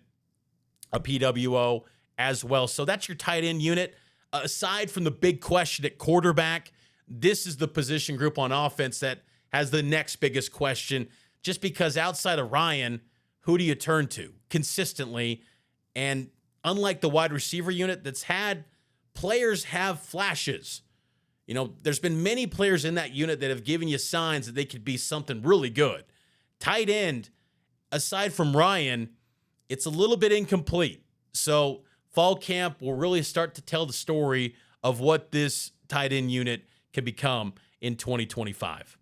a PWO as well. So that's your tight end unit. Aside from the big question at quarterback, this is the position group on offense that has the next biggest question, just because outside of Ryan, who do you turn to consistently? And unlike the wide receiver unit that's had players have flashes, there's been many players in that unit that have given you signs that they could be something really good. Tight end, aside from Ryan, it's a little bit incomplete. So fall camp will really start to tell the story of what this tight end unit can become in 2025.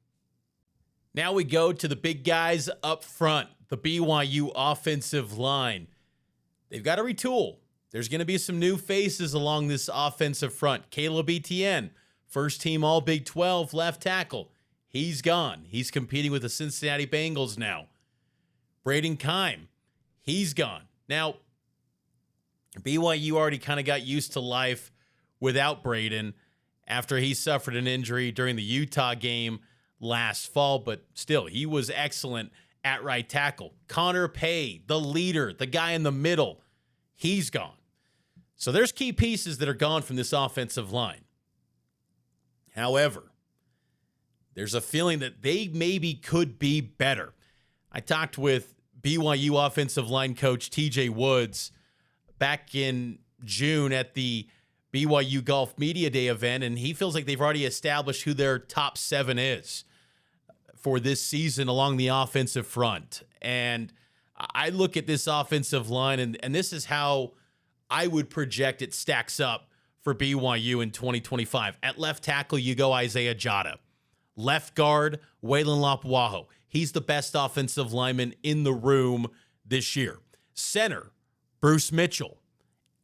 Now we go to the big guys up front, the BYU offensive line. They've got to retool. There's going to be some new faces along this offensive front. Caleb Etienne, first team All Big 12 left tackle. He's gone. He's competing with the Cincinnati Bengals now. Braden Keim, he's gone. Now, BYU already kind of got used to life without Braden after he suffered an injury during the Utah game last fall, but still, he was excellent at right tackle. Connor Pay, the leader, the guy in the middle, he's gone. So there's key pieces that are gone from this offensive line. However, there's a feeling that they maybe could be better. I talked with BYU offensive line coach TJ Woods back in June at the BYU Golf Media Day event, and he feels like they've already established who their top 7 is for this season along the offensive front. And I look at this offensive line, and this is how I would project it stacks up for BYU in 2025. At left tackle, you go Isaiah Jada. Left guard, Waylon Lapuaho. He's the best offensive lineman in the room this year. Center, Bruce Mitchell.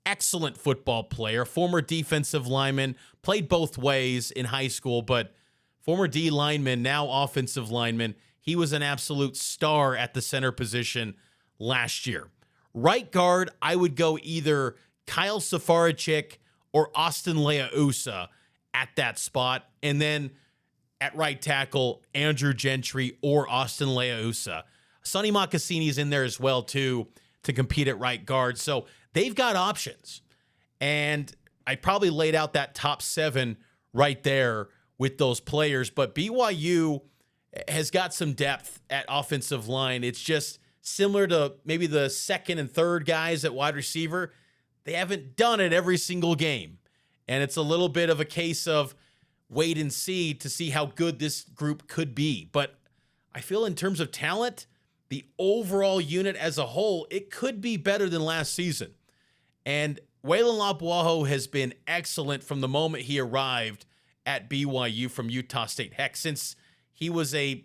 Excellent football player, former defensive lineman, played both ways in high school, but former D lineman, now offensive lineman. He was an absolute star at the center position last year. Right guard, I would go either Kyle Safaricik or Austin Leausa at that spot. And then at right tackle, Andrew Gentry or Austin Leausa. Sonny Mocassini's in there as well, too, to compete at right guard. So they've got options. And I probably laid out that top 7 right there with those players. But BYU has got some depth at offensive line. It's just similar to maybe the second and third guys at wide receiver. They haven't done it every single game. And it's a little bit of a case of wait and see to see how good this group could be. But I feel in terms of talent, the overall unit as a whole, it could be better than last season. And Waylon Lapuaho has been excellent from the moment he arrived at BYU from Utah State. Heck, since he was a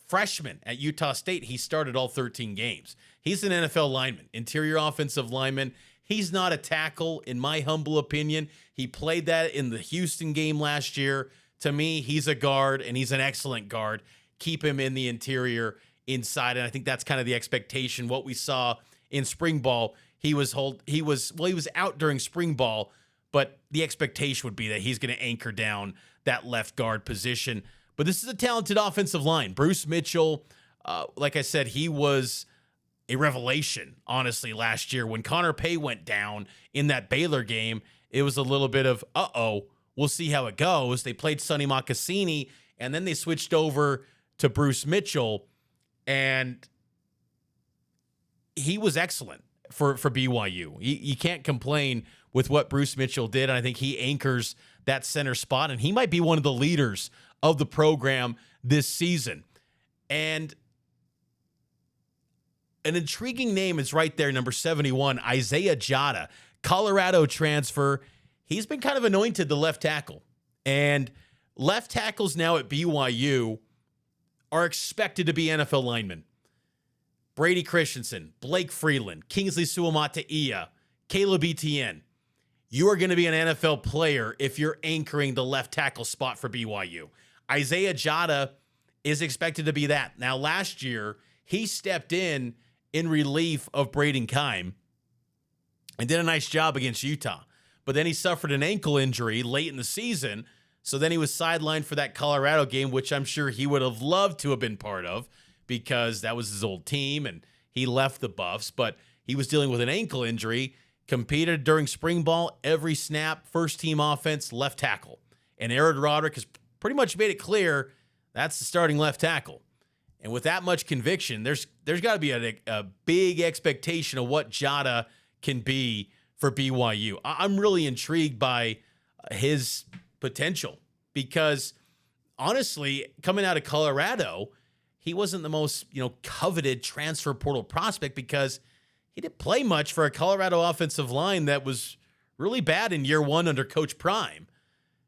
freshman at Utah State, he started all 13 games. He's an NFL lineman, interior offensive lineman. He's not a tackle, in my humble opinion. He played that in the Houston game last year. To me, he's a guard, and he's an excellent guard. Keep him in the interior inside, and I think that's kind of the expectation. What we saw in spring ball, he was out during spring ball, but the expectation would be that he's going to anchor down that left guard position. But this is a talented offensive line. Bruce Mitchell, like I said, he was a revelation, honestly, last year. When Connor Pay went down in that Baylor game, it was a little bit of, we'll see how it goes. They played Sonny Mocassini, and then they switched over to Bruce Mitchell, and he was excellent for BYU. You can't complain with what Bruce Mitchell did, and I think he anchors that center spot, and he might be one of the leaders of the program this season. And an intriguing name is right there, number 71, Isaiah Jada, Colorado transfer. He's been kind of anointed the left tackle. And left tackles now at BYU are expected to be NFL linemen. Brady Christensen, Blake Freeland, Kingsley Suamataia, Caleb Etienne. You are going to be an NFL player if you're anchoring the left tackle spot for BYU. Isaiah Jada is expected to be that. Now, last year, he stepped in relief of Braden Keim and did a nice job against Utah. But then he suffered an ankle injury late in the season, so then he was sidelined for that Colorado game, which I'm sure he would have loved to have been part of because that was his old team and he left the Buffs. But he was dealing with an ankle injury, competed during spring ball, every snap, first-team offense, left tackle. And Aaron Roderick has pretty much made it clear that's the starting left tackle. And with that much conviction, there's got to be a big expectation of what Jada can be for BYU. I'm really intrigued by his potential because, honestly, coming out of Colorado, he wasn't the most coveted transfer portal prospect because he didn't play much for a Colorado offensive line that was really bad in year one under Coach Prime.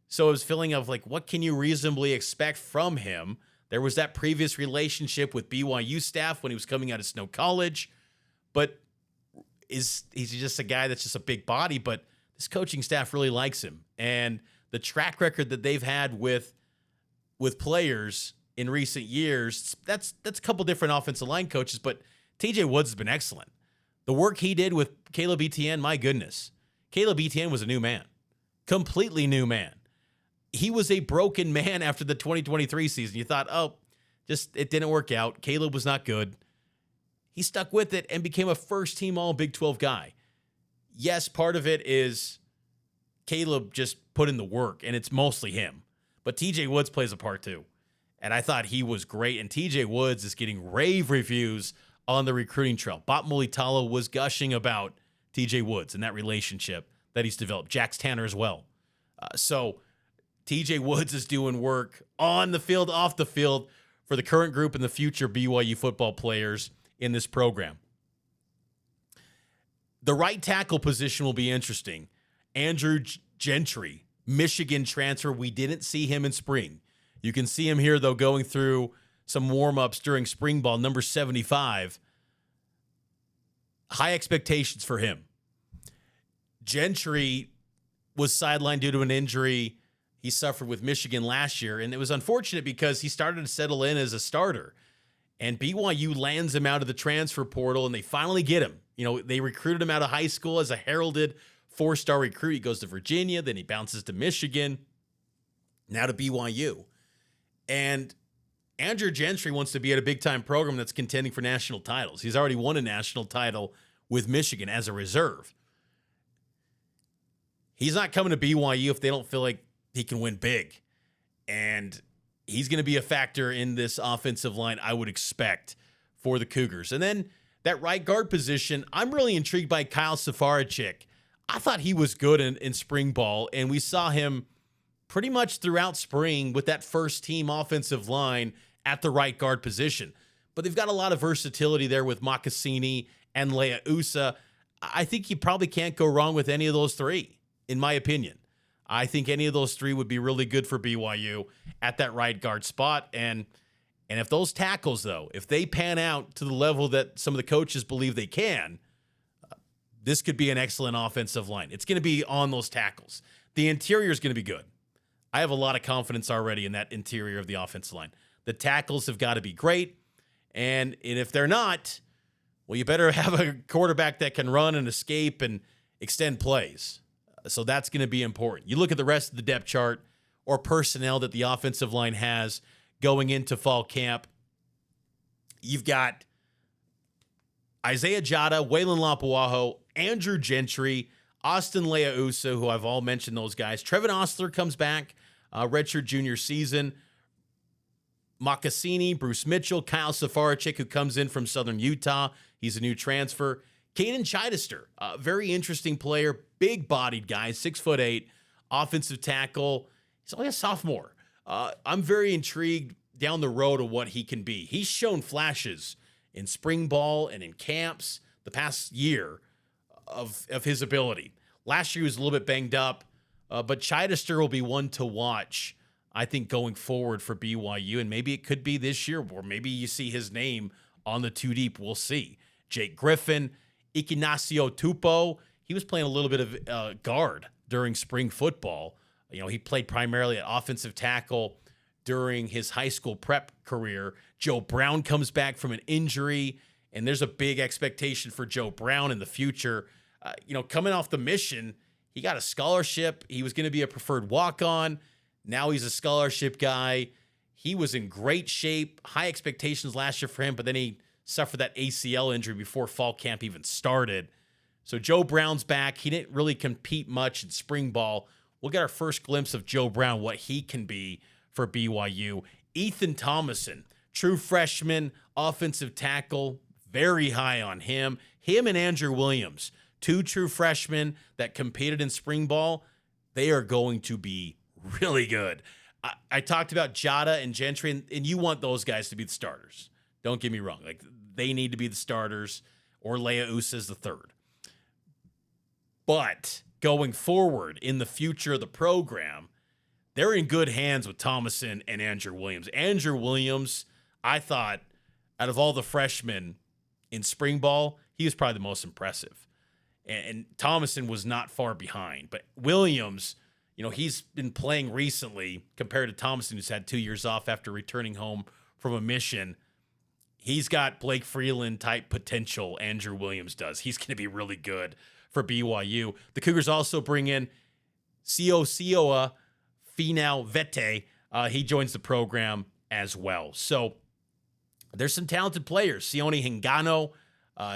So it was feeling of what can you reasonably expect from him? There was that previous relationship with BYU staff when he was coming out of Snow College, but he's just a guy that's just a big body, but this coaching staff really likes him. And the track record that they've had with players in recent years, that's a couple different offensive line coaches, but TJ Woods has been excellent. The work he did with Caleb Etienne, my goodness. Caleb Etienne was a new man, completely new man. he was a broken man after the 2023 season. You thought, oh, just it didn't work out. Caleb was not good. He stuck with it and became a first-team All-Big 12 guy. Yes, part of it is Caleb just put in the work, and it's mostly him. But TJ Woods plays a part too. And I thought he was great. And TJ Woods is getting rave reviews on the recruiting trail. Bob Mulitalo was gushing about TJ Woods and that relationship that he's developed. Jax Tanner as well. So TJ Woods is doing work on the field, off the field for the current group and the future BYU football players in this program. The right tackle position will be interesting. Andrew Gentry, Michigan transfer. We didn't see him in spring. You can see him here, though, going through some warm-ups during spring ball, number 75. High expectations for him. Gentry was sidelined due to an injury he suffered with Michigan last year, and it was unfortunate because he started to settle in as a starter. And BYU lands him out of the transfer portal, and they finally get him. You know, they recruited him out of high school as a heralded 4-star recruit. He goes to Virginia, then he bounces to Michigan, now to BYU. And Andrew Gentry wants to be at a big-time program that's contending for national titles. He's already won a national title with Michigan as a reserve. He's not coming to BYU if they don't feel like he can win big. And he's going to be a factor in this offensive line, I would expect, for the Cougars. And then that right guard position, I'm really intrigued by Kyle Safaricik. I thought he was good in spring ball, and we saw him pretty much throughout spring with that first-team offensive line at the right guard position. But they've got a lot of versatility there with Mocassini and Leia Usa. I think you probably can't go wrong with any of those three, in my opinion. I think any of those three would be really good for BYU at that right guard spot. And if those tackles, though, if they pan out to the level that some of the coaches believe they can, this could be an excellent offensive line. It's going to be on those tackles. The interior is going to be good. I have a lot of confidence already in that interior of the offensive line. The tackles have got to be great. And if they're not, well, you better have a quarterback that can run and escape and extend plays. So that's going to be important. You look at the rest of the depth chart or personnel that the offensive line has going into fall camp. You've got Isaiah Jada, Waylon Lapuaho, Andrew Gentry, Austin Leausa, who I've all mentioned those guys. Trevin Ostler comes back, redshirt junior season. Mocassini, Bruce Mitchell, Kyle Safaricik, who comes in from Southern Utah. He's a new transfer. Caden Chichester, a very interesting player, big-bodied guy, 6'8", offensive tackle. He's only a sophomore. I'm very intrigued down the road of what he can be. He's shown flashes in spring ball and in camps the past year of his ability. Last year he was a little bit banged up, but Chichester will be one to watch, I think, going forward for BYU, and maybe it could be this year, or maybe you see his name on the two deep. We'll see. Jake Griffin, Ignacio Tupo, he was playing a little bit of guard during spring football. You know, he played primarily at offensive tackle during his high school prep career. Joe Brown comes back from an injury, and there's a big expectation for Joe Brown in the future. Coming off the mission, he got a scholarship. He was going to be a preferred walk-on. Now he's a scholarship guy. He was in great shape, high expectations last year for him, but then he suffered that ACL injury before fall camp even started. So Joe Brown's back. He didn't really compete much in spring ball. We'll get our first glimpse of Joe Brown, what he can be for BYU. Ethan Thomason, true freshman, offensive tackle, very high on him. Him and Andrew Williams, two true freshmen that competed in spring ball. They are going to be really good. I talked about Jada and Gentry, and you want those guys to be the starters. Don't get me wrong. Like, they need to be the starters, or Leausa is the third. But going forward in the future of the program, they're in good hands with Thomason and Andrew Williams. Andrew Williams, I thought, out of all the freshmen in spring ball, he was probably the most impressive. And Thomason was not far behind. But Williams, he's been playing recently compared to Thomason, who's had 2 years off after returning home from a mission. He's got Blake Freeland-type potential, Andrew Williams does. He's going to be really good for BYU. The Cougars also bring in Sioa Finau Vete, he joins the program as well. So there's some talented players. Sione Hingano,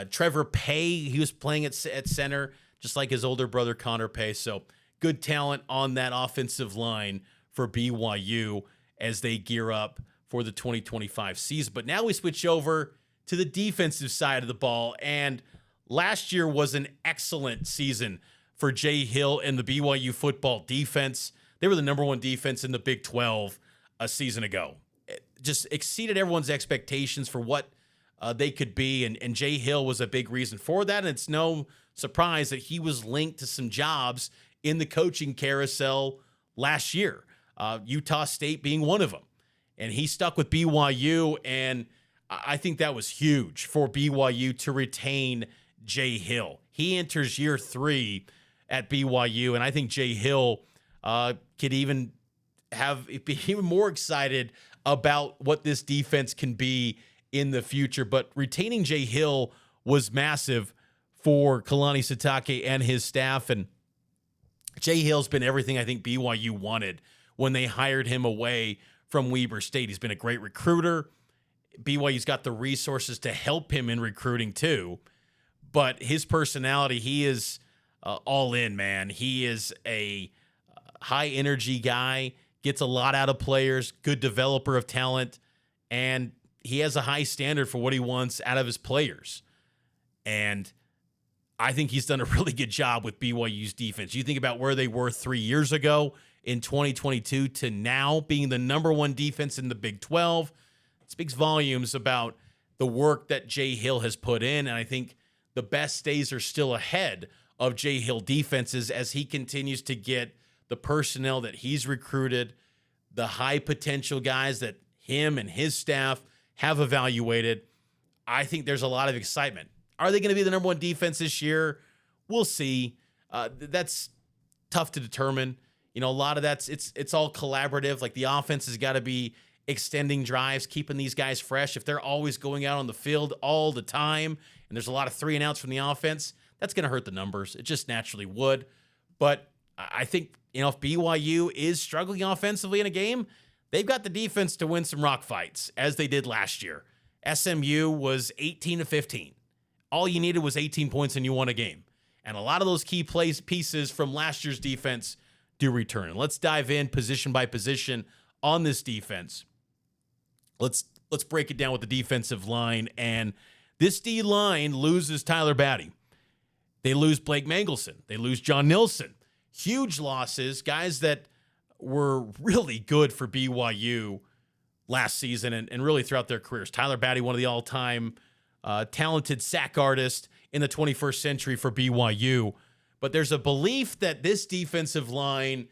Trevor Pay, he was playing at center, just like his older brother Connor Pay. So good talent on that offensive line for BYU as they gear up for the 2025 season. But now we switch over to the defensive side of the ball. And last year was an excellent season for Jay Hill and the BYU football defense. They were the number one defense in the Big 12 a season ago. It just exceeded everyone's expectations for what they could be. And Jay Hill was a big reason for that. And it's no surprise that he was linked to some jobs in the coaching carousel last year, Utah State being one of them. And he stuck with BYU, and I think that was huge for BYU to retain Jay Hill. He enters year 3 at BYU, and I think Jay Hill could even be even more excited about what this defense can be in the future. But retaining Jay Hill was massive for Kalani Sitake and his staff, and Jay Hill's been everything I think BYU wanted when they hired him away from Weber State. He's been a great recruiter. BYU's got the resources to help him in recruiting too. But his personality, he is all in, man. He is a high energy guy, gets a lot out of players, good developer of talent, and he has a high standard for what he wants out of his players. And I think he's done a really good job with BYU's defense. You think about where they were 3 years ago in 2022 to now being the number one defense in the Big 12. It speaks volumes about the work that Jay Hill has put in, and I think the best days are still ahead of Jay Hill defenses as he continues to get the personnel that he's recruited, the high potential guys that him and his staff have evaluated. I think there's a lot of excitement. Are they going to be the number one defense this year? We'll see. That's tough to determine. You know, a lot of that's it's all collaborative. Like the offense has got to be extending drives, keeping these guys fresh. If they're always going out on the field all the time, and there's a lot of 3 and outs from the offense, that's going to hurt the numbers. It just naturally would. But I think, you know, if BYU is struggling offensively in a game, they've got the defense to win some rock fights, as they did last year. SMU was 18-15. All you needed was 18 points and you won a game. And a lot of those key pieces from last year's defense do return. And let's dive in position by position on this defense. Let's break it down with the defensive line. And this D-line loses Tyler Batty. They lose Blake Mangelson. They lose John Nilsson. Huge losses, guys that were really good for BYU last season and really throughout their careers. Tyler Batty, one of the all-time talented sack artists in the 21st century for BYU. But there's a belief that this defensive line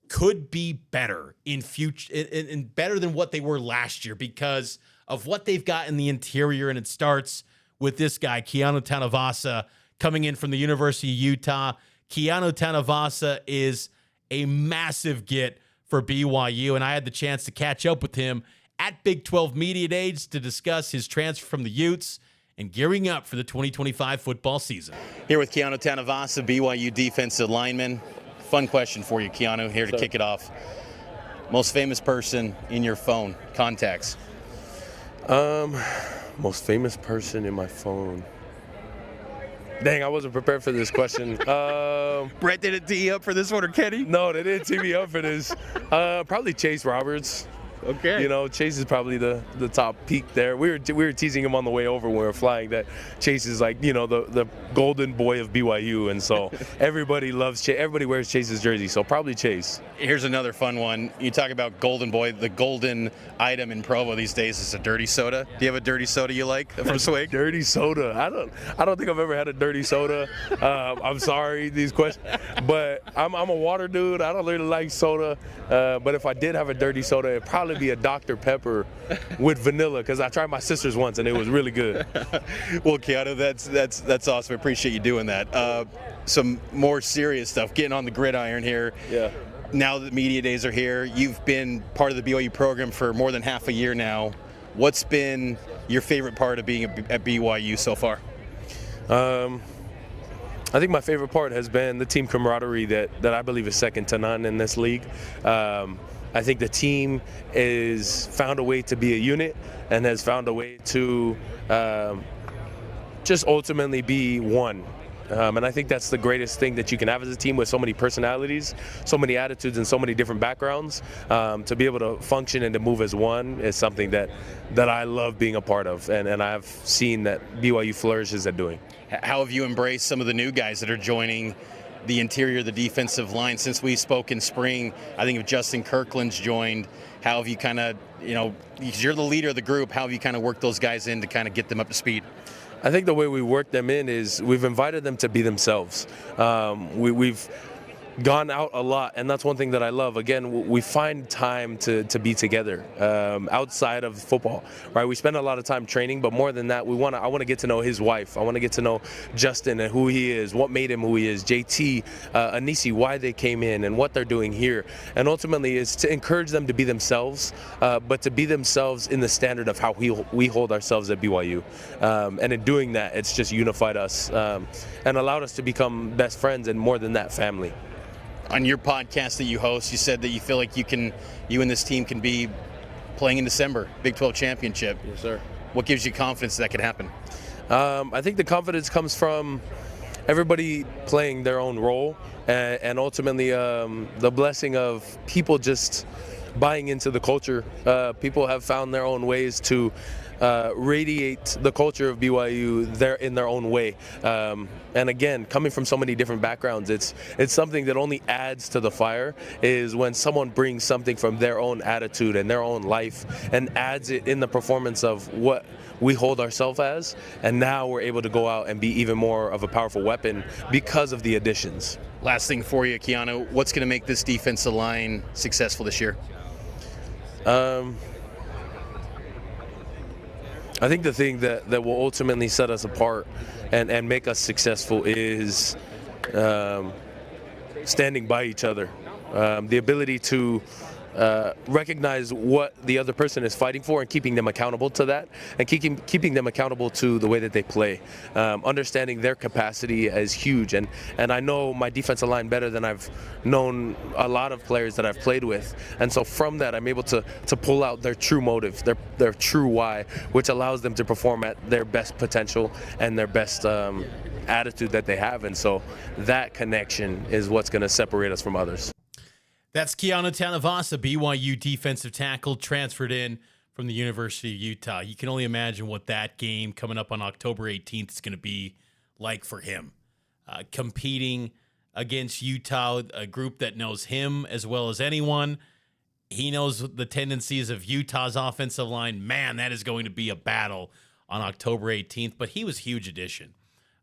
could be better in future and better than what they were last year because of what they've got in the interior. And it starts with this guy, Keanu Tanuvasa, coming in from the University of Utah. Keanu Tanuvasa is a massive get for BYU, and I had the chance to catch up with him at Big 12 Media Days to discuss his transfer from the Utes and gearing up for the 2025 football season. Here with Keanu Tanuvasa, BYU defensive lineman. Fun question for you, Keanu, here to kick it off. Most famous person in your phone, contacts? Most famous person in my phone. Dang, I wasn't prepared for this question. Brett didn't tee you up for this one, or Kenny? No, they didn't tee me up for this. Probably Chase Roberts. Okay. You know, Chase is probably the top peak there. We were teasing him on the way over when we were flying that Chase is like, you know, the golden boy of BYU, and so everybody loves Chase. Everybody wears Chase's jersey, so probably Chase. Here's another fun one. You talk about golden boy. The golden item in Provo these days is a dirty soda. Do you have a dirty soda you like from Swig? Dirty soda. I don't think I've ever had a dirty soda. I'm sorry these questions, but I'm a water dude. I don't really like soda. But if I did have a dirty soda, it'd probably be a Dr. Pepper with vanilla, because I tried my sister's once and it was really good. Well, Keanu, that's awesome. I appreciate you doing that. Some more serious stuff, getting on the gridiron here. Yeah. Now that media days are here, you've been part of the BYU program for more than half a year now. What's been your favorite part of being at BYU so far? I think my favorite part has been the team camaraderie that I believe is second to none in this league. I think the team is found a way to be a unit and has found a way to just ultimately be one. And I think that's the greatest thing that you can have as a team with so many personalities, so many attitudes, and so many different backgrounds. To be able to function and to move as one is something that I love being a part of, and I've seen that BYU flourishes at doing. How have you embraced some of the new guys that are joining the interior, the defensive line? Since we spoke in spring, I think if Justin Kirkland's joined, how have you kind of, because you're the leader of the group, how have you kind of worked those guys in to kind of get them up to speed? I think the way we work them in is we've invited them to be themselves. We've gone out a lot, and that's one thing that I love. Again, we find time to be together outside of football, right? We spend a lot of time training, but more than that, I want to get to know his wife. I want to get to know Justin and who he is, what made him who he is, JT, Anisi, why they came in and what they're doing here. And ultimately is to encourage them to be themselves, but to be themselves in the standard of how we hold ourselves at BYU. And in doing that, it's just unified us and allowed us to become best friends, and more than that, family. On your podcast that you host, you said that you feel like you and this team can be playing in December, Big 12 championship. Yes, sir. What gives you confidence that could happen? I think the confidence comes from everybody playing their own role, and ultimately the blessing of people just buying into the culture. People have found their own ways to radiate the culture of BYU in their own way. And again, coming from so many different backgrounds, it's something that only adds to the fire, is when someone brings something from their own attitude and their own life and adds it in the performance of what we hold ourselves as. And now we're able to go out and be even more of a powerful weapon because of the additions. Last thing for you, Keanu, what's going to make this defensive line successful this year? I think the thing that will ultimately set us apart and make us successful is standing by each other. The ability to recognize what the other person is fighting for and keeping them accountable to that, and keeping them accountable to the way that they play. Understanding their capacity is huge, and I know my defensive line better than I've known a lot of players that I've played with, and so from that I'm able to pull out their true motive, their true why, which allows them to perform at their best potential and their best attitude that they have. And so that connection is what's going to separate us from others. That's Keanu Tanuvasa, BYU defensive tackle, transferred in from the University of Utah. You can only imagine what that game coming up on October 18th is going to be like for him. Competing against Utah, a group that knows him as well as anyone. He knows the tendencies of Utah's offensive line. Man, that is going to be a battle on October 18th. But he was a huge addition.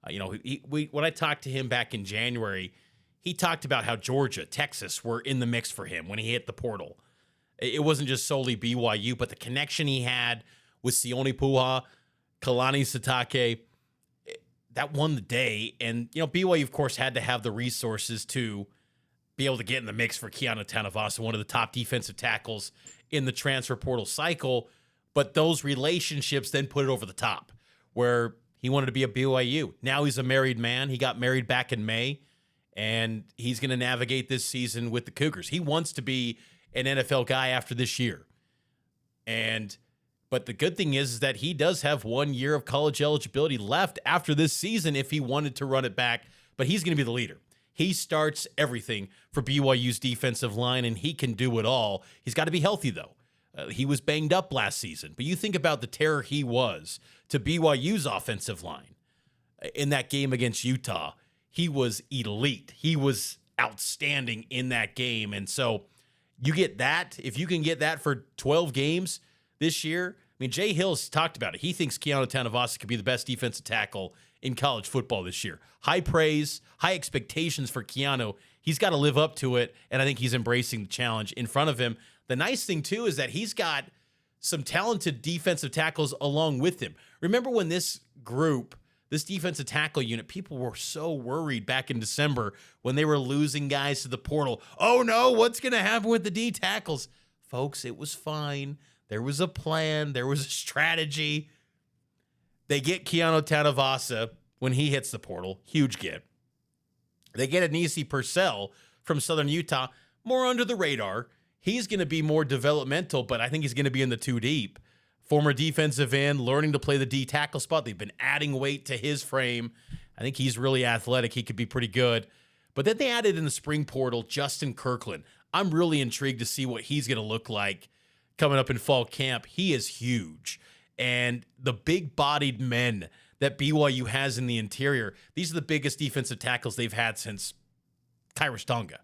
When I talked to him back in January, he talked about how Georgia, Texas were in the mix for him when he hit the portal. It wasn't just solely BYU, but the connection he had with Sione Puha, Kalani Sitake, that won the day. And, BYU, of course, had to have the resources to be able to get in the mix for Keanu Tanuvasa, one of the top defensive tackles in the transfer portal cycle. But those relationships then put it over the top, where he wanted to be a BYU. Now he's a married man. He got married back in May. And he's going to navigate this season with the Cougars. He wants to be an NFL guy after this year. But the good thing is that he does have 1 year of college eligibility left after this season if he wanted to run it back. But he's going to be the leader. He starts everything for BYU's defensive line, and he can do it all. He's got to be healthy, though. He was banged up last season. But you think about the terror he was to BYU's offensive line in that game against Utah. He was elite. He was outstanding in that game. And so you get that. If you can get that for 12 games this year, I mean, Jay Hill's talked about it. He thinks Keanu Tanuvasa could be the best defensive tackle in college football this year. High praise, high expectations for Keanu. He's got to live up to it, and I think he's embracing the challenge in front of him. The nice thing, too, is that he's got some talented defensive tackles along with him. Remember when this defensive tackle unit, people were so worried back in December when they were losing guys to the portal. Oh, no, what's going to happen with the D tackles? Folks, it was fine. There was a plan. There was a strategy. They get Keanu Tanuvasa when he hits the portal. Huge get. They get Anisi Purcell from Southern Utah, more under the radar. He's going to be more developmental, but I think he's going to be in the 2 deep. Former defensive end, learning to play the D tackle spot. They've been adding weight to his frame. I think he's really athletic. He could be pretty good. But then they added in the spring portal Justin Kirkland. I'm really intrigued to see what he's going to look like coming up in fall camp. He is huge. And the big-bodied men that BYU has in the interior, these are the biggest defensive tackles they've had since Kyrus Tonga.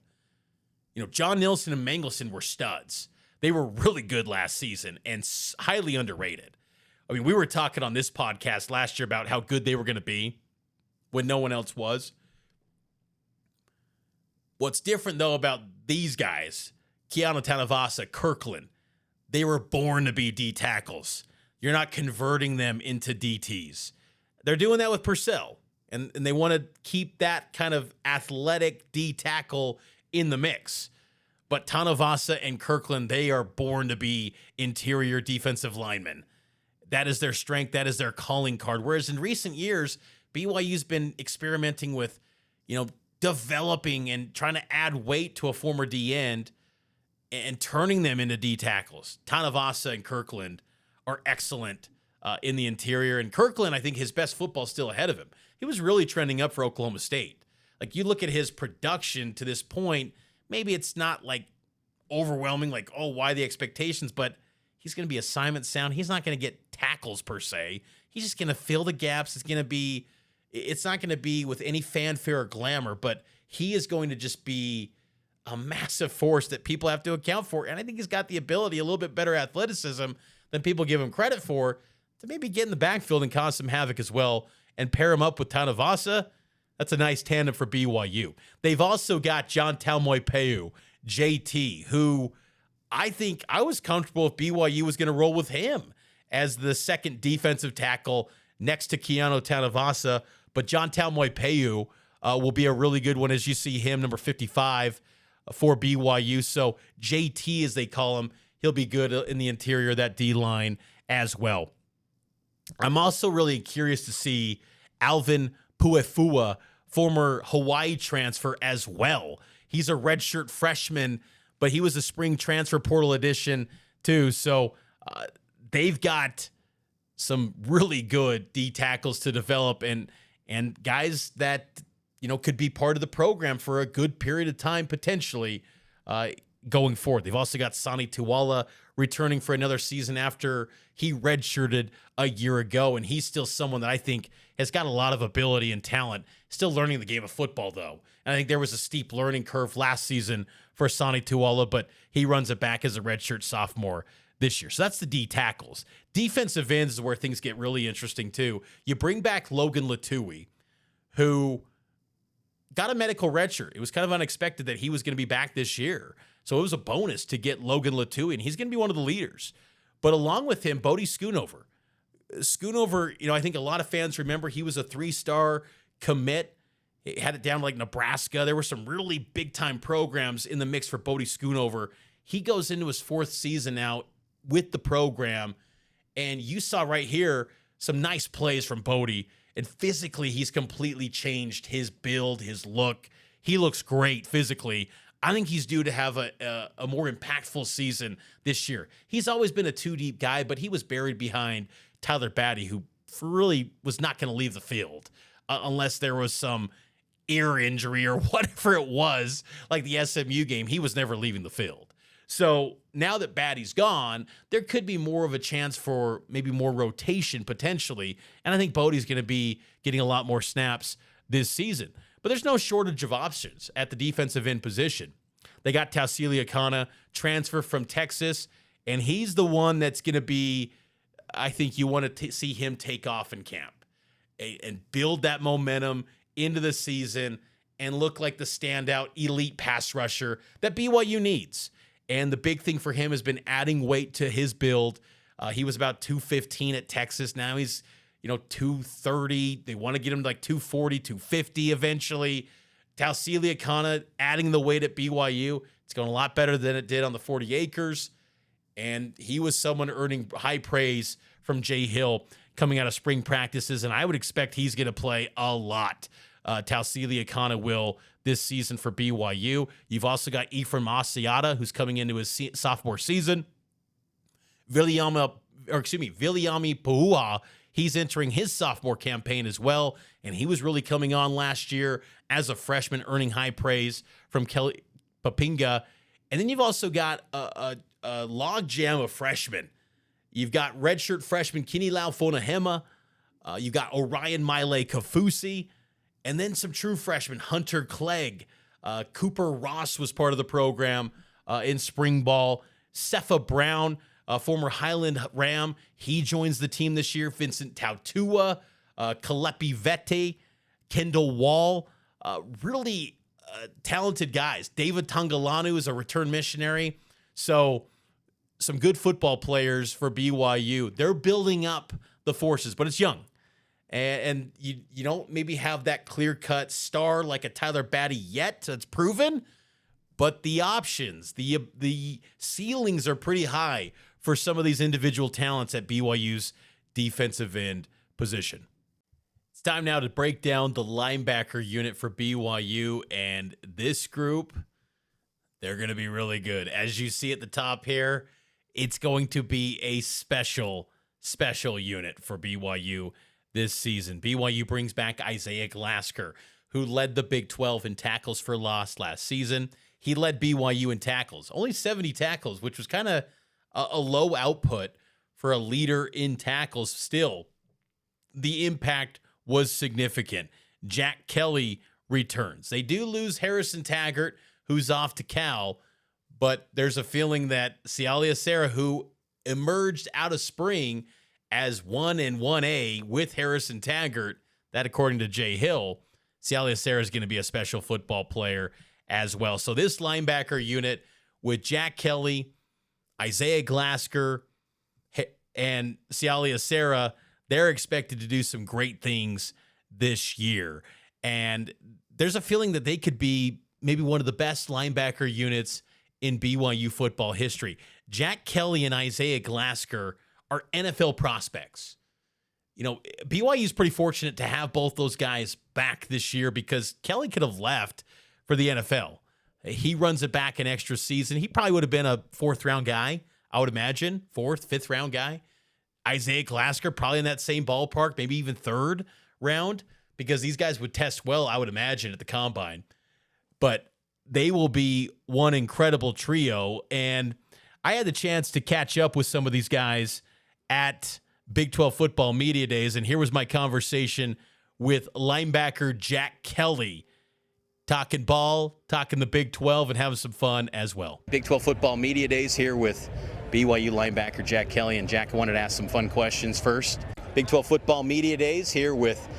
John Nilsson and Mangleson were studs. They were really good last season and highly underrated. I mean, we were talking on this podcast last year about how good they were going to be when no one else was. What's different, though, about these guys, Keanu Tanuvasa, Kirkland, they were born to be D tackles. You're not converting them into DTs. They're doing that with Purcell, and they want to keep that kind of athletic D tackle in the mix. But Tanuvasa and Kirkland, they are born to be interior defensive linemen. That is their strength. That is their calling card. Whereas in recent years, BYU's been experimenting with, developing and trying to add weight to a former D end and turning them into D tackles. Tanuvasa and Kirkland are excellent in the interior. And Kirkland, I think his best football is still ahead of him. He was really trending up for Oklahoma State. Like, you look at his production to this point, maybe it's not like overwhelming, like, oh, why the expectations? But he's going to be assignment sound. He's not going to get tackles per se. He's just going to fill the gaps. It's not going to be with any fanfare or glamour, but he is going to just be a massive force that people have to account for. And I think he's got the ability, a little bit better athleticism than people give him credit for, to maybe get in the backfield and cause some havoc as well and pair him up with Tanuvasa. That's a nice tandem for BYU. They've also got John Talmoipeu, JT, who I think I was comfortable if BYU was going to roll with him as the second defensive tackle next to Keanu Tanuvasa. But John Talmoipeu will be a really good one, as you see him, number 55 for BYU. So JT, as they call him, he'll be good in the interior of that D-line as well. I'm also really curious to see Alvin Puefua, former Hawaii transfer as well. He's a redshirt freshman, but he was a spring transfer portal addition too. So they've got some really good D tackles to develop and guys that, could be part of the program for a good period of time potentially going forward. They've also got Sani Tuwala returning for another season after he redshirted a year ago, and he's still someone that I think has got a lot of ability and talent. Still learning the game of football, though. And I think there was a steep learning curve last season for Sani Tuwala, but he runs it back as a redshirt sophomore this year. So that's the D tackles. Defensive ends is where things get really interesting, too. You bring back Logan Latui, who got a medical redshirt. It was kind of unexpected that he was going to be back this year. So it was a bonus to get Logan Latui, and he's going to be one of the leaders. But along with him, Bodie Schoonover. Schoonover, I think a lot of fans remember he was a 3-star commit. He had it down like Nebraska. There were some really big-time programs in the mix for Bodie Schoonover. He goes into his 4th season now with the program, and you saw right here some nice plays from Bodie. And physically, he's completely changed his build, his look. He looks great physically. I think he's due to have a more impactful season this year. He's always been a 2-deep guy, but he was buried behind Tyler Batty, who really was not going to leave the field unless there was some ear injury or whatever it was, like the SMU game. He was never leaving the field. So now that Batty's gone, there could be more of a chance for maybe more rotation potentially. And I think Bodie's going to be getting a lot more snaps this season. But there's no shortage of options at the defensive end position. They got Tausili Akana, transfer from Texas, and he's the one that's going to be, I think you want to see him take off in camp and build that momentum into the season and look like the standout elite pass rusher that BYU needs. And the big thing for him has been adding weight to his build. He was about 215 at Texas. Now he's, 230. They want to get him to like 240, 250 eventually. Tausili Akana adding the weight at BYU. It's going a lot better than it did on the 40 acres. And he was someone earning high praise from Jay Hill coming out of spring practices. And I would expect he's going to play a lot Tausilia Kana will this season for BYU. You've also got Ephraim Asiata, who's coming into his sophomore season. Viliami Puhua, he's entering his sophomore campaign as well, and he was really coming on last year as a freshman, earning high praise from Kelly Papinga. And then you've also got a logjam of freshmen. You've got redshirt freshman Kinilau Fonahema. You've got Orion Maile Kafusi. And then some true freshmen, Hunter Clegg. Cooper Ross was part of the program in spring ball. Cepha Brown, former Highland Ram, he joins the team this year. Vincent Tautua, Kalepi Vete, Kendall Wall. Really talented guys. David Tangalanu is a return missionary. So some good football players for BYU. They're building up the forces, but it's young. And you don't maybe have that clear-cut star like a Tyler Batty yet. That's proven. But the options, the ceilings are pretty high for some of these individual talents at BYU's defensive end position. It's time now to break down the linebacker unit for BYU. And this group, they're going to be really good. As you see at the top here, it's going to be a special unit for BYU this season. BYU brings back Isaiah Glasker, who led the Big 12 in tackles for loss last season. He led BYU in tackles, only 70 tackles, which was kind of a low output for a leader in tackles. Still, the impact was significant. Jack Kelly returns. They do lose Harrison Taggart, who's off to Cal, but there's a feeling that Sialia Serra, who emerged out of spring as 1 and 1A with Harrison Taggart, that according to Jay Hill, Sialia Serra is going to be a special football player as well. So this linebacker unit with Jack Kelly, Isaiah Glasker, and Sialia Serra, they're expected to do some great things this year. And there's a feeling that they could be maybe one of the best linebacker units in BYU football history. Jack Kelly and Isaiah Glasker are NFL prospects. You know, BYU is pretty fortunate to have both those guys back this year because Kelly could have left for the NFL. He runs it back an extra season. He probably would have been a 4th-round guy, I would imagine. 4th, 5th-round guy. Isaiah Glasker probably in that same ballpark, maybe even 3rd round, because these guys would test well, I would imagine, at the Combine. But they will be one incredible trio. And I had the chance to catch up with some of these guys at Big 12 football media days, and here was my conversation with linebacker Jack Kelly, talking ball, talking the Big 12, and having some fun as well. Big 12 football media days here with BYU linebacker Jack Kelly. And Jack, I wanted to ask some fun questions first. Big 12 football media days here with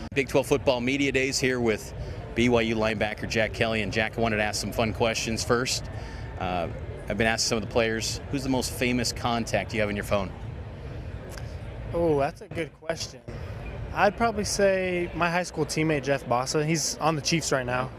BYU linebacker Jack Kelly. And Jack, I wanted to ask some fun questions first. I've been asking some of the players, who's the most famous contact you have on your phone? Oh, that's a good question. I'd probably say my high school teammate, Jeff Bossa. He's on the Chiefs right now.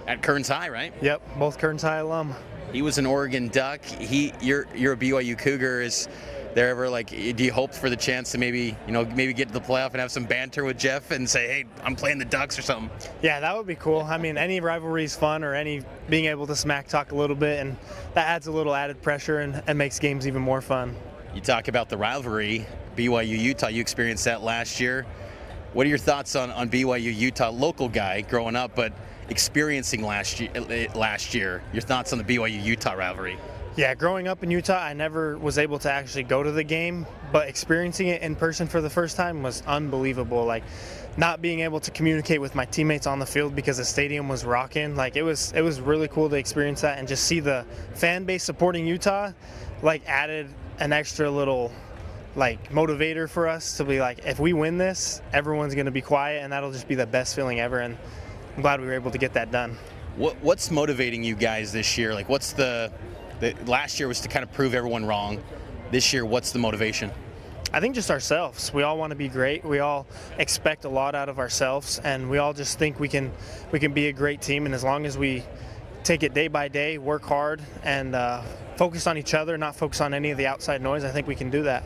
At Kearns High, right? Yep, both Kearns High alum. He was an Oregon Duck. You're a BYU Cougar. Is there ever, like, do you hope for the chance to maybe get to the playoff and have some banter with Jeff and say, hey, I'm playing the Ducks or something? Yeah, that would be cool. I mean, any rivalry is fun, or any being able to smack talk a little bit, and that adds a little added pressure and makes games even more fun. You talk about the rivalry, BYU-Utah. You experienced that last year. What are your thoughts on BYU-Utah, local guy growing up, but experiencing last year? Your thoughts on the BYU-Utah rivalry? Yeah, growing up in Utah, I never was able to actually go to the game, but experiencing it in person for the first time was unbelievable. Like, not being able to communicate with my teammates on the field because the stadium was rocking. Like, it was really cool to experience that, and just see the fan base supporting Utah, like, added an extra little, like, motivator for us to be like, if we win this, everyone's going to be quiet, and that'll just be the best feeling ever. And I'm glad we were able to get that done. What's motivating you guys this year? Like, what's the last year was to kind of prove everyone wrong. This year, what's the motivation? I think just ourselves. We all want to be great. We all expect a lot out of ourselves, and we all just think we can be a great team. And as long as we take it day by day, work hard, and focus on each other, not focus on any of the outside noise, I think we can do that.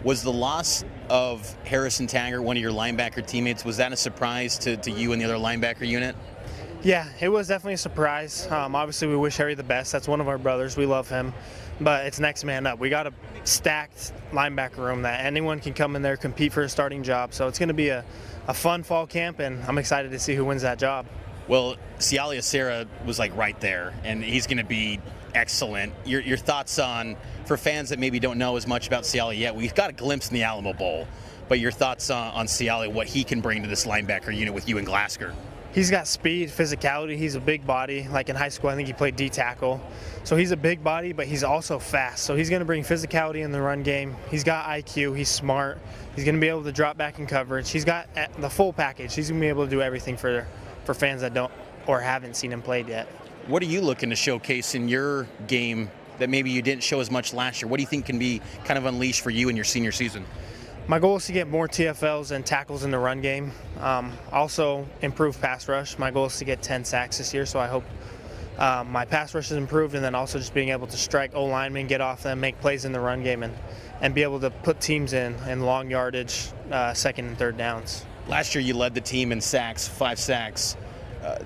Was the loss of Harrison Taggart, one of your linebacker teammates, was that a surprise to you and the other linebacker unit? Yeah, it was definitely a surprise. Obviously, we wish Harry the best. That's one of our brothers. We love him. But it's next man up. We got a stacked linebacker room that anyone can come in there, compete for a starting job. So it's going to be a fun fall camp, and I'm excited to see who wins that job. Well, Sialia Serra was like right there, and he's going to be excellent. Your thoughts on, for fans that maybe don't know as much about Sialia yet, we've got a glimpse in the Alamo Bowl, but your thoughts on Sialia, what he can bring to this linebacker unit with you and Glasgow? He's got speed, physicality. He's a big body. Like in high school, I think he played D tackle. So he's a big body, but he's also fast. So he's going to bring physicality in the run game. He's got IQ. He's smart. He's going to be able to drop back in coverage. He's got the full package. He's going to be able to do everything for fans that don't or haven't seen him played yet. What are you looking to showcase in your game that maybe you didn't show as much last year? What do you think can be kind of unleashed for you in your senior season? My goal is to get more TFLs and tackles in the run game. Also improve pass rush. My goal is to get 10 sacks this year, so I hope my pass rush is improved, and then also just being able to strike O-linemen, get off them, make plays in the run game, and be able to put teams in long yardage, second and third downs. Last year you led the team in sacks, 5 sacks.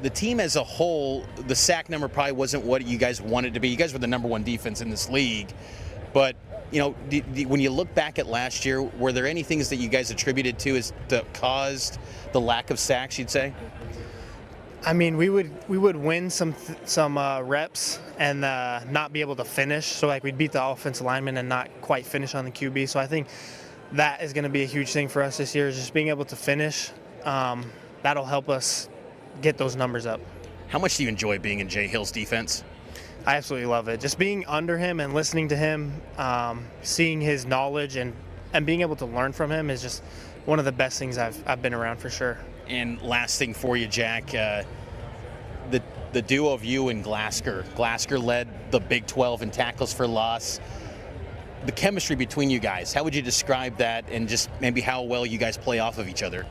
The team as a whole, the sack number probably wasn't what you guys wanted to be. You guys were the number 1 defense in this league, but you know, when you look back at last year, were there any things that you guys attributed to as that caused the lack of sacks, you'd say? I mean, we would win some reps and not be able to finish. So like we'd beat the offensive lineman and not quite finish on the QB. So I think that is going to be a huge thing for us this year, is just being able to finish. That'll help us get those numbers up. How much do you enjoy being in Jay Hill's defense? I absolutely love it. Just being under him and listening to him, seeing his knowledge and being able to learn from him is just one of the best things I've been around for sure. And last thing for you, Jack, the duo of you and Glasgow. Glasgow led the Big 12 in tackles for loss. The chemistry between you guys, how would you describe that, and just maybe how well you guys play off of each other?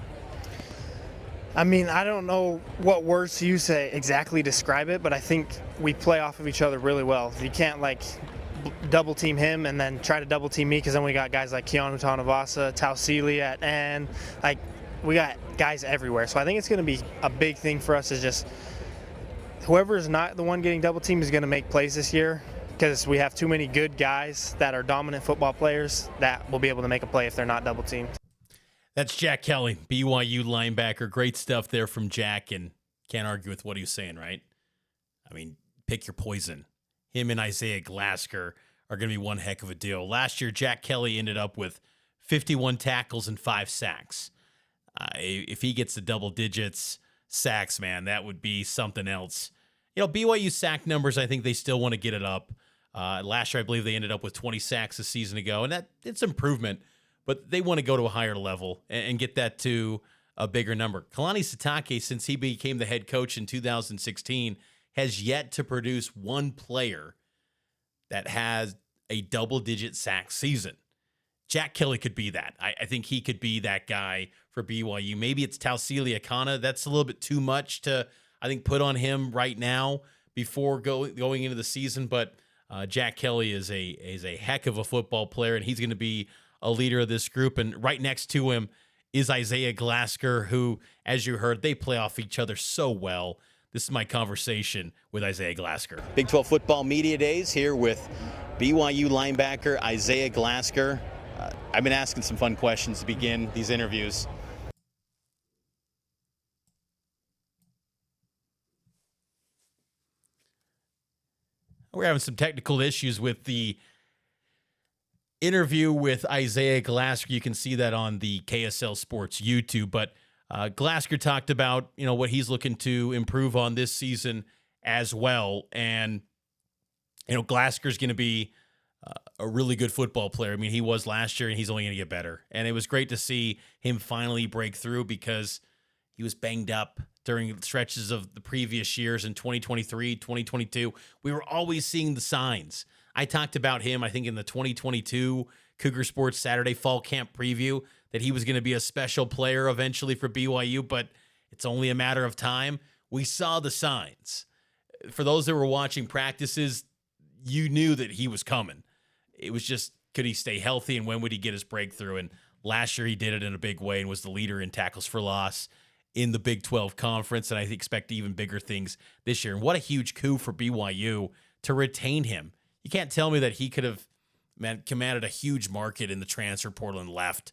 I mean, I don't know what words to use to exactly describe it, but I think we play off of each other really well. You can't like double team him and then try to double team me, because then we got guys like Keanu Tanuvasa, Tausili at end. Like, we got guys everywhere. So I think it's going to be a big thing for us, is just whoever is not the one getting double teamed is going to make plays this year, because we have too many good guys that are dominant football players that will be able to make a play if they're not double teamed. That's Jack Kelly, BYU linebacker. Great stuff there from Jack, and can't argue with what he was saying, right? I mean, pick your poison. Him and Isaiah Glasgow are going to be one heck of a deal. Last year, Jack Kelly ended up with 51 tackles and 5 sacks. If he gets the double digits sacks, man, that would be something else. You know, BYU sack numbers, I think they still want to get it up. Last year, I believe they ended up with 20 sacks a season ago, and it's improvement. But they want to go to a higher level and get that to a bigger number. Kalani Sitake, since he became the head coach in 2016, has yet to produce one player that has a double-digit sack season. Jack Kelly could be that. I think he could be that guy for BYU. Maybe it's Tausili Akana. That's a little bit too much to, I think, put on him right now before going into the season. But Jack Kelly is a heck of a football player, and he's going to be a leader of this group. And right next to him is Isaiah Glasgow, who, as you heard, they play off each other so well. This is my conversation with Isaiah Glasgow. Big 12 football media days here with BYU linebacker Isaiah Glasgow. I've been asking some fun questions to begin these interviews. We're having some technical issues with the interview with Isaiah Glasgow. You can see that on the KSL Sports YouTube. But Glasgow talked about, you know, what he's looking to improve on this season as well. And, you know, Glasgow's going to be a really good football player. I mean, he was last year, and he's only going to get better. And it was great to see him finally break through, because he was banged up during stretches of the previous years in 2023, 2022. We were always seeing the signs. I talked about him, I think, in the 2022 Cougar Sports Saturday Fall Camp preview, that he was going to be a special player eventually for BYU, but it's only a matter of time. We saw the signs. For those that were watching practices, you knew that he was coming. It was just could he stay healthy and when would he get his breakthrough? And last year he did it in a big way and was the leader in tackles for loss in the Big 12 conference. And I expect even bigger things this year. And what a huge coup for BYU to retain him. You can't tell me that he could have commanded a huge market in the transfer portal and left.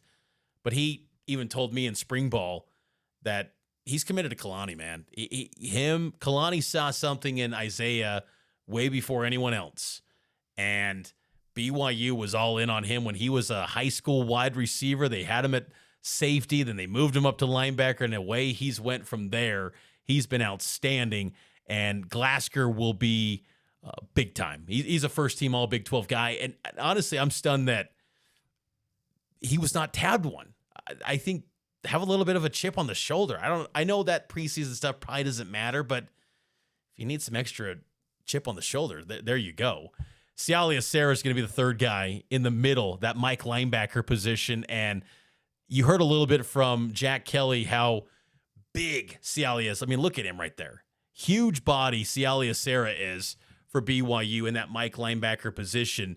But he even told me in spring ball that he's committed to Kalani, man. Kalani saw something in Isaiah way before anyone else. And BYU was all in on him when he was a high school wide receiver. They had him at safety, then they moved him up to linebacker, and away he's went from there. He's been outstanding, and Glasgow will be big time. He's a first-team All-Big 12 guy, and honestly, I'm stunned that he was not tabbed one. I think have a little bit of a chip on the shoulder. I know that preseason stuff probably doesn't matter, but if you need some extra chip on the shoulder, there you go. Sialia Sarah is going to be the third guy in the middle, that Mike linebacker position. And you heard a little bit from Jack Kelly how big Sialia is. I mean, look at him right there. Huge body Sialia Sarah is for BYU in that Mike linebacker position.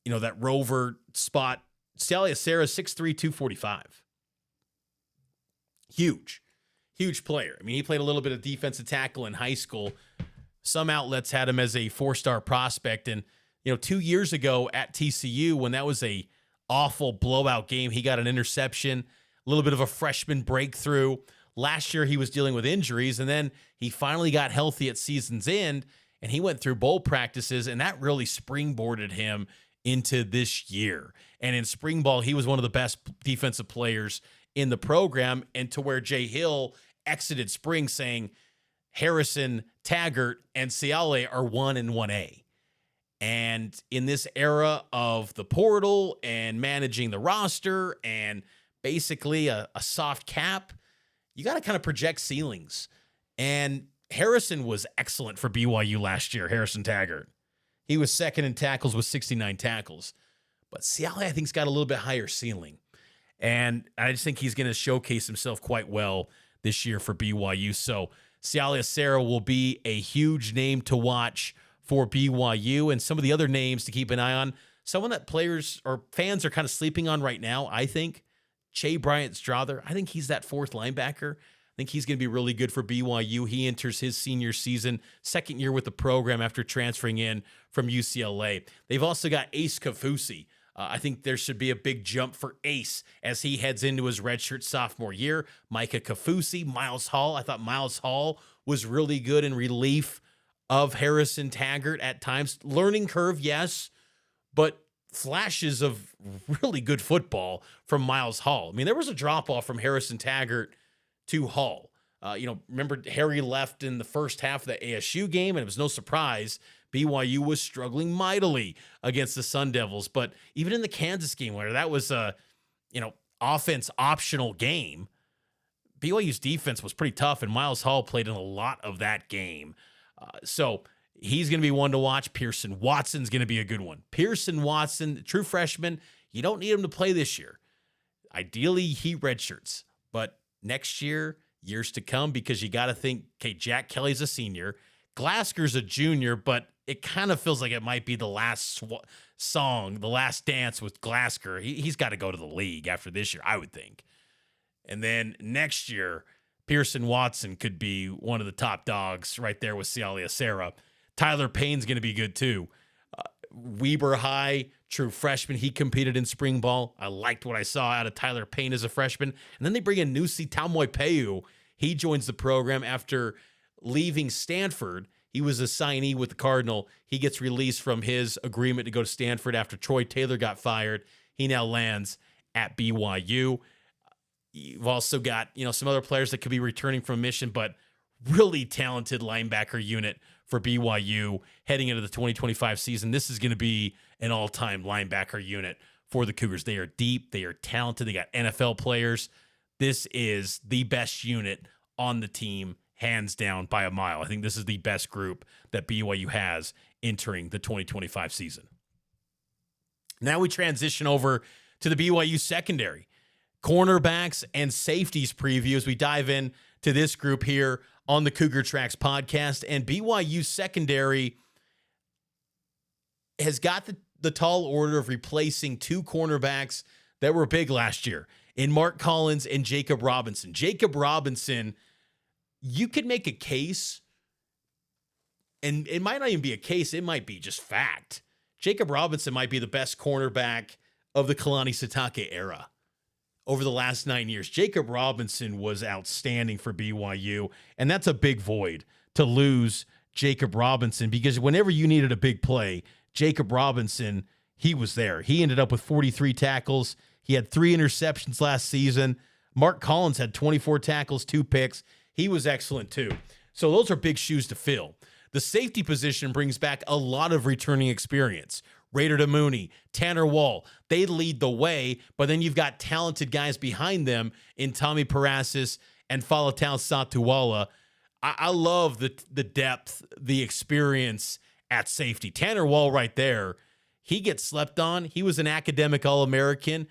You know, that rover spot. Sialia Sarah, 6'3", 245. Huge player. I mean, he played a little bit of defensive tackle in high school. Some outlets had him as a 4-star prospect. And, 2 years ago at TCU, when that was a awful blowout game, he got an interception, a little bit of a freshman breakthrough. Last year, he was dealing with injuries, and then he finally got healthy at season's end, and he went through bowl practices, and that really springboarded him into this year. And in spring ball, he was one of the best defensive players in the program, and to where Jay Hill exited spring saying Harrison, Taggart, and Siale are 1 and 1A. And in this era of the portal and managing the roster and basically a soft cap, you got to kind of project ceilings. And Harrison was excellent for BYU last year, Harrison Taggart. He was second in tackles with 69 tackles. But Siale, I think, has got a little bit higher ceiling. And I just think he's going to showcase himself quite well this year for BYU. So Sialia Sarah will be a huge name to watch for BYU, and some of the other names to keep an eye on. Someone that players or fans are kind of sleeping on right now, I think, Che Bryant-Strother. I think he's that fourth linebacker. I think he's going to be really good for BYU. He enters his senior season, second year with the program after transferring in from UCLA. They've also got Ace Kafusi. I think there should be a big jump for Ace as he heads into his redshirt sophomore year. Micah Kafusi, Miles Hall. I thought Miles Hall was really good in relief of Harrison Taggart at times. Learning curve, yes, but flashes of really good football from Miles Hall. I mean, there was a drop-off from Harrison Taggart to Hall. Remember Harry left in the first half of the ASU game, and it was no surprise BYU was struggling mightily against the Sun Devils. But even in the Kansas game, where that was a, offense optional game, BYU's defense was pretty tough, and Miles Hall played in a lot of that game. So he's going to be one to watch. Pearson Watson's going to be a good one. Pearson Watson, true freshman, you don't need him to play this year. Ideally, he redshirts. But next year, years to come, because you got to think, okay, Jack Kelly's a senior. Glasker's a junior, but it kind of feels like it might be the last song, the last dance with Glasker. He's got to go to the league after this year, I would think. And then next year, Pearson Watson could be one of the top dogs right there with Sialia Sarah. Tyler Payne's going to be good too. Weber High, true freshman. He competed in spring ball. I liked what I saw out of Tyler Payne as a freshman. And then they bring in Nusi Tamoipeu. He joins the program after leaving Stanford. He was a signee with the Cardinal. He gets released from his agreement to go to Stanford after Troy Taylor got fired. He now lands at BYU. You've also got, some other players that could be returning from mission, but really talented linebacker unit for BYU heading into the 2025 season. This is going to be an all-time linebacker unit for the Cougars. They are deep. They are talented. They got NFL players. This is the best unit on the team, hands down, by a mile. I think this is the best group that BYU has entering the 2025 season. Now we transition over to the BYU secondary. Cornerbacks and safeties preview as we dive in to this group here on the Cougar Tracks podcast. And BYU secondary has got the tall order of replacing two cornerbacks that were big last year in Mark Collins and Jacob Robinson. Jacob Robinson, you could make a case, and it might not even be a case, it might be just fact. Jacob Robinson might be the best cornerback of the Kalani Sitake era over the last 9 years. Jacob Robinson was outstanding for BYU, and that's a big void to lose Jacob Robinson, because whenever you needed a big play, Jacob Robinson, he was there. He ended up with 43 tackles. He had 3 interceptions last season. Mark Collins had 24 tackles, 2 picks. He was excellent too. So those are big shoes to fill. The safety position brings back a lot of returning experience. Raider Mooney, Tanner Wall, they lead the way, but then you've got talented guys behind them in Tommy Parasis and Falatau Satuwala. I love the depth, the experience at safety. Tanner Wall right there, he gets slept on. He was an academic All-American.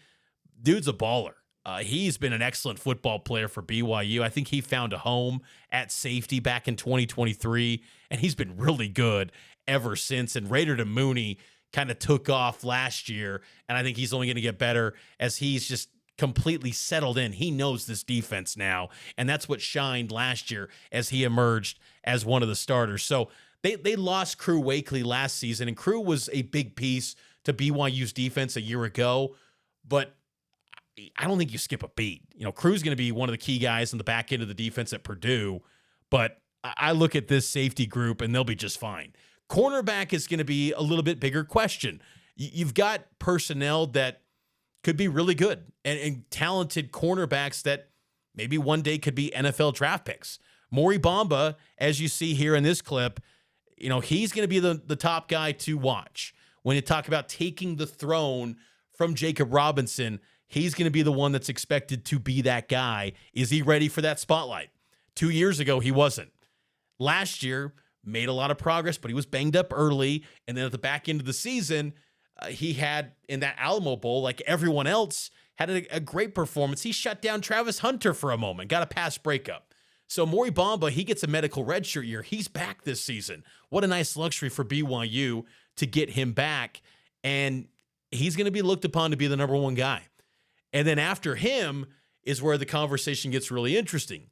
Dude's a baller. He's been an excellent football player for BYU. I think he found a home at safety back in 2023, and he's been really good ever since. And Raider Mooney kind of took off last year, and I think he's only going to get better as he's just completely settled in. He knows this defense now, and that's what shined last year as he emerged as one of the starters. So they lost Crew Wakely last season, and Crew was a big piece to BYU's defense a year ago, but I don't think you skip a beat. Crew's going to be one of the key guys in the back end of the defense at Purdue, but I look at this safety group, and they'll be just fine. Cornerback is going to be a little bit bigger question. You've got personnel that could be really good and talented cornerbacks that maybe one day could be NFL draft picks. Maury Bamba, as you see here in this clip, he's going to be the top guy to watch. When you talk about taking the throne from Jacob Robinson, he's going to be the one that's expected to be that guy. Is he ready for that spotlight? 2 years ago, he wasn't. Last year, made a lot of progress, but he was banged up early. And then at the back end of the season, he had, in that Alamo Bowl, like everyone else, had a great performance. He shut down Travis Hunter for a moment, got a pass breakup. So Maury Bamba, he gets a medical redshirt year. He's back this season. What a nice luxury for BYU to get him back. And he's going to be looked upon to be the number one guy. And then after him is where the conversation gets really interesting.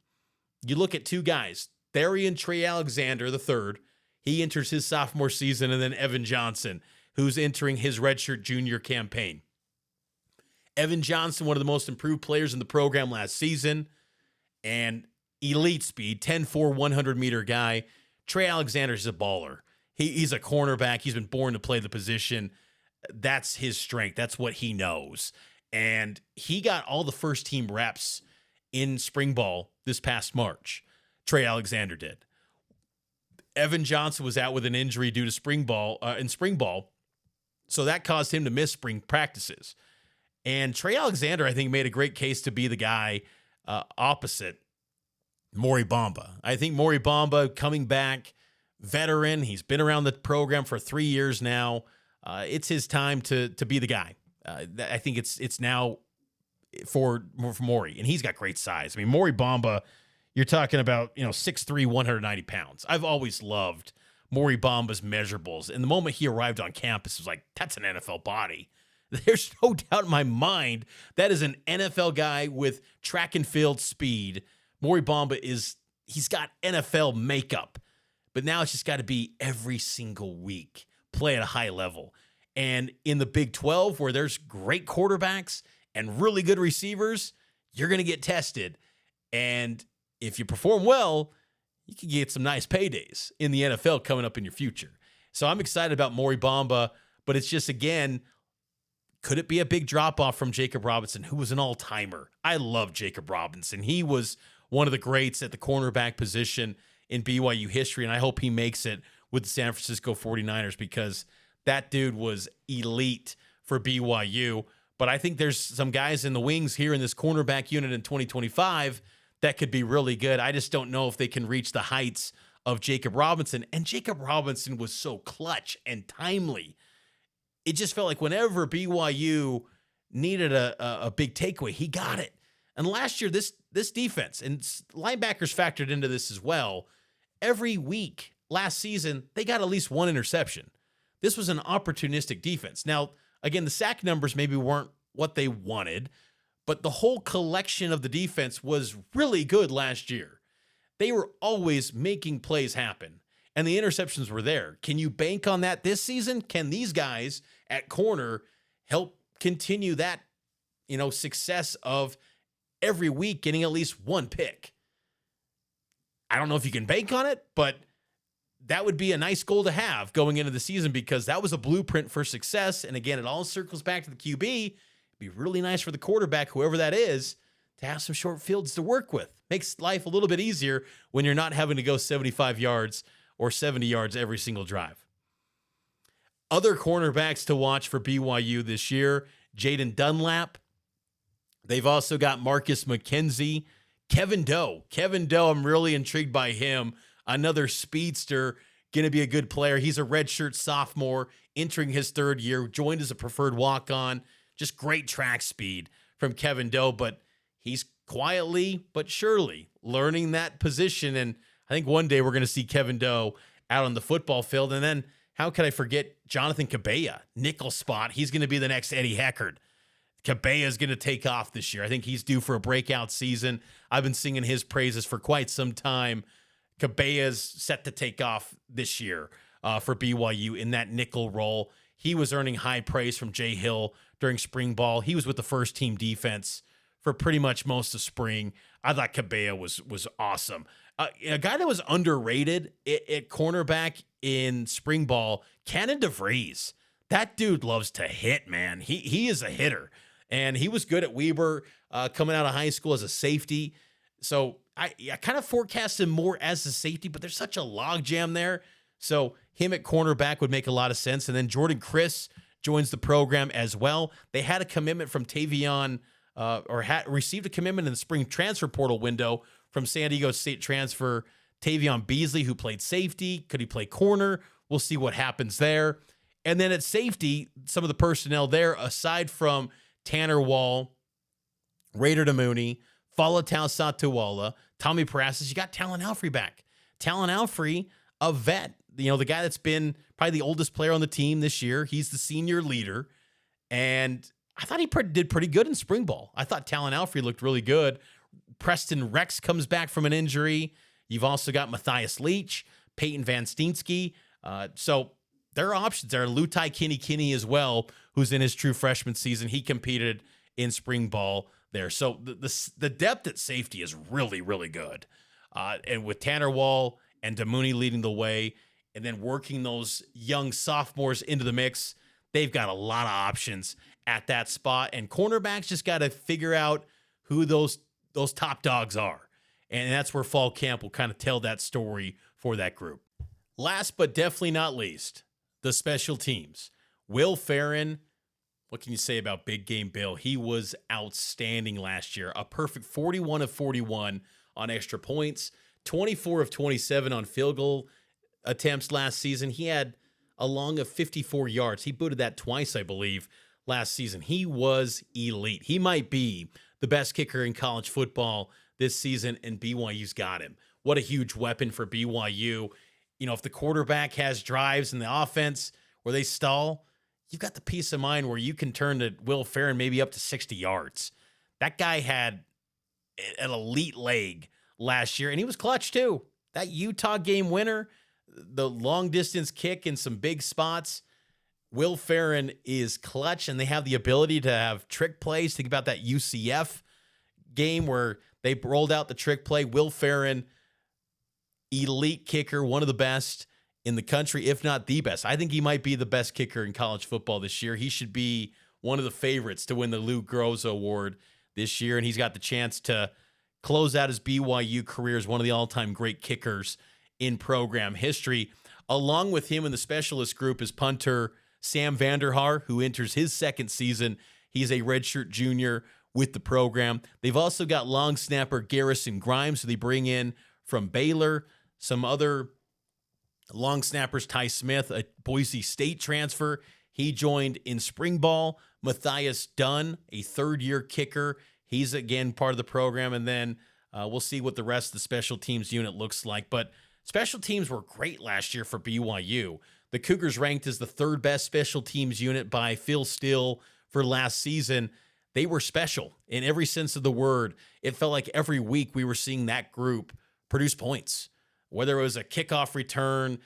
You look at 2 guys, Therian Trey Alexander III. He enters his sophomore season, and then Evan Johnson, who's entering his redshirt junior campaign. Evan Johnson, one of the most improved players in the program last season, and elite speed, 10-4, 100-meter guy. Trey Alexander's a baller. He's a cornerback. He's been born to play the position. That's his strength. That's what he knows. And he got all the first-team reps in spring ball this past March. Trey Alexander did. Evan Johnson was out with an injury due to spring ball, so that caused him to miss spring practices. And Trey Alexander, I think, made a great case to be the guy opposite Maury Bamba. I think Maury Bamba coming back, veteran. He's been around the program for 3 years now. It's his time to be the guy. I think it's now for Maury, and he's got great size. I mean, Maury Bamba, you're talking about 6'3", 190 pounds. I've always loved Maury Bamba's measurables, and the moment he arrived on campus, it was like, that's an NFL body. There's no doubt in my mind that is an NFL guy with track and field speed. Maury Bamba he's got NFL makeup, but now it's just got to be every single week, play at a high level. And in the Big 12, where there's great quarterbacks and really good receivers, you're going to get tested. And if you perform well, you can get some nice paydays in the NFL coming up in your future. So I'm excited about Maury Bamba, but it's just, again, could it be a big drop-off from Jacob Robinson, who was an all-timer? I love Jacob Robinson. He was one of the greats at the cornerback position in BYU history, and I hope he makes it with the San Francisco 49ers, because that dude was elite for BYU. But I think there's some guys in the wings here in this cornerback unit in 2025 that could be really good. I just don't know if they can reach the heights of Jacob Robinson. And Jacob Robinson was so clutch and timely. It just felt like whenever BYU needed a big takeaway, he got it. And last year, this defense, and linebackers factored into this as well, every week last season, they got at least one interception. this was an opportunistic defense. Now, again, the sack numbers maybe weren't what they wanted, but the whole collection of the defense was really good last year. They were always making plays happen, and the interceptions were there. Can you bank on that this season? Can these guys at corner help continue that, success of every week getting at least one pick? I don't know if you can bank on it, but that would be a nice goal to have going into the season, because that was a blueprint for success. And again, it all circles back to the QB. It'd be really nice for the quarterback, whoever that is, to have some short fields to work with. Makes life a little bit easier when you're not having to go 75 yards or 70 yards every single drive. Other cornerbacks to watch for BYU this year, Jaden Dunlap. They've also got Marcus McKenzie. Kevin Doe, I'm really intrigued by him. Another speedster, going to be a good player. He's a redshirt sophomore, entering his third year, joined as a preferred walk-on. Just great track speed from Kevin Doe, but he's quietly but surely learning that position. And I think one day we're going to see Kevin Doe out on the football field. And then how could I forget Jonathan Cabella, nickel spot? He's going to be the next Eddie Heckard. Cabella is going to take off this year. I think he's due for a breakout season. I've been singing his praises for quite some time. Cabella's set to take off this year for BYU in that nickel role. He was earning high praise from Jay Hill during spring ball. He was with the first team defense for pretty much most of spring. I thought Cabella was awesome. A guy that was underrated at cornerback in spring ball, Cannon DeVries. That dude loves to hit, man. He is a hitter. And he was good at Weber coming out of high school as a safety. So I kind of forecast him more as a safety, but there's such a logjam there. So him at cornerback would make a lot of sense. And then Jordan Chris joins the program as well. They had a commitment from Tavion, received a commitment in the spring transfer portal window from San Diego State transfer Tavion Beasley, who played safety. Could he play corner? We'll see what happens there. And then at safety, some of the personnel there, aside from Tanner Wall, Raider DeMooney, Falatau Satuwala, Tommy Parasis, you got Talon Alfrey back. Talon Alfrey, a vet, the guy that's been probably the oldest player on the team this year. He's the senior leader. And I thought he did pretty good in spring ball. I thought Talon Alfrey looked really good. Preston Rex comes back from an injury. You've also got Matthias Leach, Peyton Van Steensky. So there are options there. Lutai Kinney as well, who's in his true freshman season. He competed in spring ball there. So the depth at safety is really, really good. And with Tanner Wall and DeMooney leading the way, and then working those young sophomores into the mix, they've got a lot of options at that spot. And cornerbacks just got to figure out who those top dogs are. And that's where fall camp will kind of tell that story for that group. Last but definitely not least, the special teams. Will Farron, what can you say about Big Game Bill? He was outstanding last year. A perfect 41 of 41 on extra points, 24 of 27 on field goal attempts last season. He had a long of 54 yards. He booted that twice, I believe, last season. He was elite. He might be the best kicker in college football this season, and BYU's got him. What a huge weapon for BYU. If the quarterback has drives in the offense where they stall, you've got the peace of mind where you can turn to Will Farron maybe up to 60 yards. That guy had an elite leg last year, and he was clutch too. That Utah game winner, the long distance kick in some big spots, Will Farron is clutch, and they have the ability to have trick plays. Think about that UCF game where they rolled out the trick play. Will Farron, elite kicker, one of the best in the country, if not the best. I think he might be the best kicker in college football this year. He should be one of the favorites to win the Lou Groza Award this year, and he's got the chance to close out his BYU career as one of the all-time great kickers in program history. Along with him in the specialist group is punter Sam Vanderhaar, who enters his second season. He's a redshirt junior with the program. They've also got long snapper Garrison Grimes, who they bring in from Baylor. Some other long snappers, Ty Smith, a Boise State transfer. He joined in spring ball. Matthias Dunn, a third-year kicker. He's, again, part of the program. And then we'll see what the rest of the special teams unit looks like. But special teams were great last year for BYU. The Cougars ranked as the third best special teams unit by Phil Steele for last season. They were special in every sense of the word. It felt like every week we were seeing that group produce points. Whether it was a kickoff return,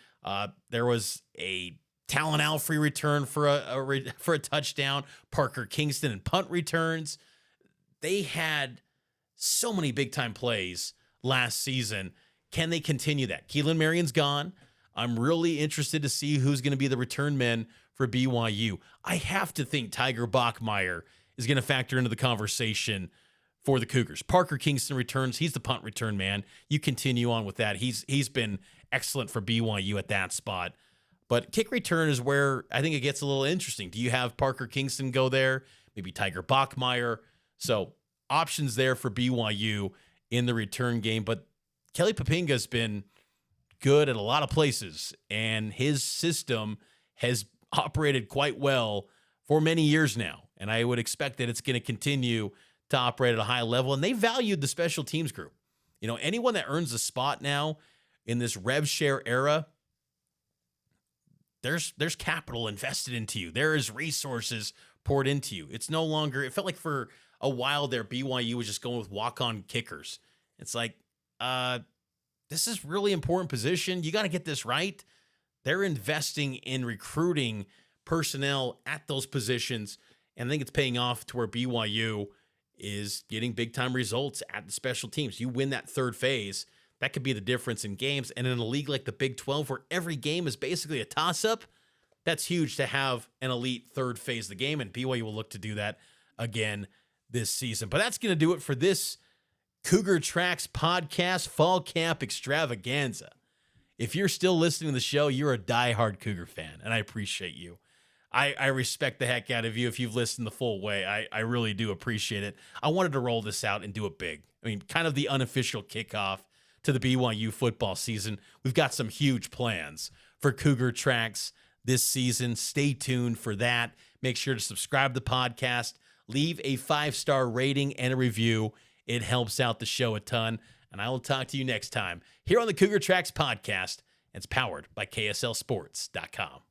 there was a Talon Alfrey return for a touchdown, Parker Kingston and punt returns. They had so many big-time plays last season. Can they continue that? Keelan Marion's gone. I'm really interested to see who's going to be the return men for BYU. I have to think Tiger Bachmeier is going to factor into the conversation for the Cougars. Parker Kingston returns. He's the punt return man. You continue on with that. He's been excellent for BYU at that spot. But kick return is where I think it gets a little interesting. Do you have Parker Kingston go there? Maybe Tiger Bachmeier. So options there for BYU in the return game. But Kelly Papinga's been good at a lot of places, and his system has operated quite well for many years now. And I would expect that it's going to continue to operate at a high level. And they valued the special teams group. You know, anyone that earns a spot now in this rev share era, there's capital invested into you. There is resources poured into you. It's no longer, it felt like for a while there, BYU was just going with walk-on kickers. It's like, this is really important position. You got to get this right. They're investing in recruiting personnel at those positions, and I think it's paying off to where BYU is getting big-time results at the special teams. You win that third phase, that could be the difference in games. And in a league like the Big 12, where every game is basically a toss-up, that's huge to have an elite third phase of the game, and BYU will look to do that again this season. But that's going to do it for this Cougar Tracks podcast fall camp extravaganza. If you're still listening to the show, you're a diehard Cougar fan, and I appreciate you. I respect the heck out of you if you've listened the full way. I really do appreciate it. I wanted to roll this out and do it big. I mean, kind of the unofficial kickoff to the BYU football season. We've got some huge plans for Cougar Tracks this season. Stay tuned for that. Make sure to subscribe to the podcast. Leave a 5-star rating and a review. It helps out the show a ton. And I will talk to you next time here on the Cougar Tracks podcast. It's powered by KSLSports.com.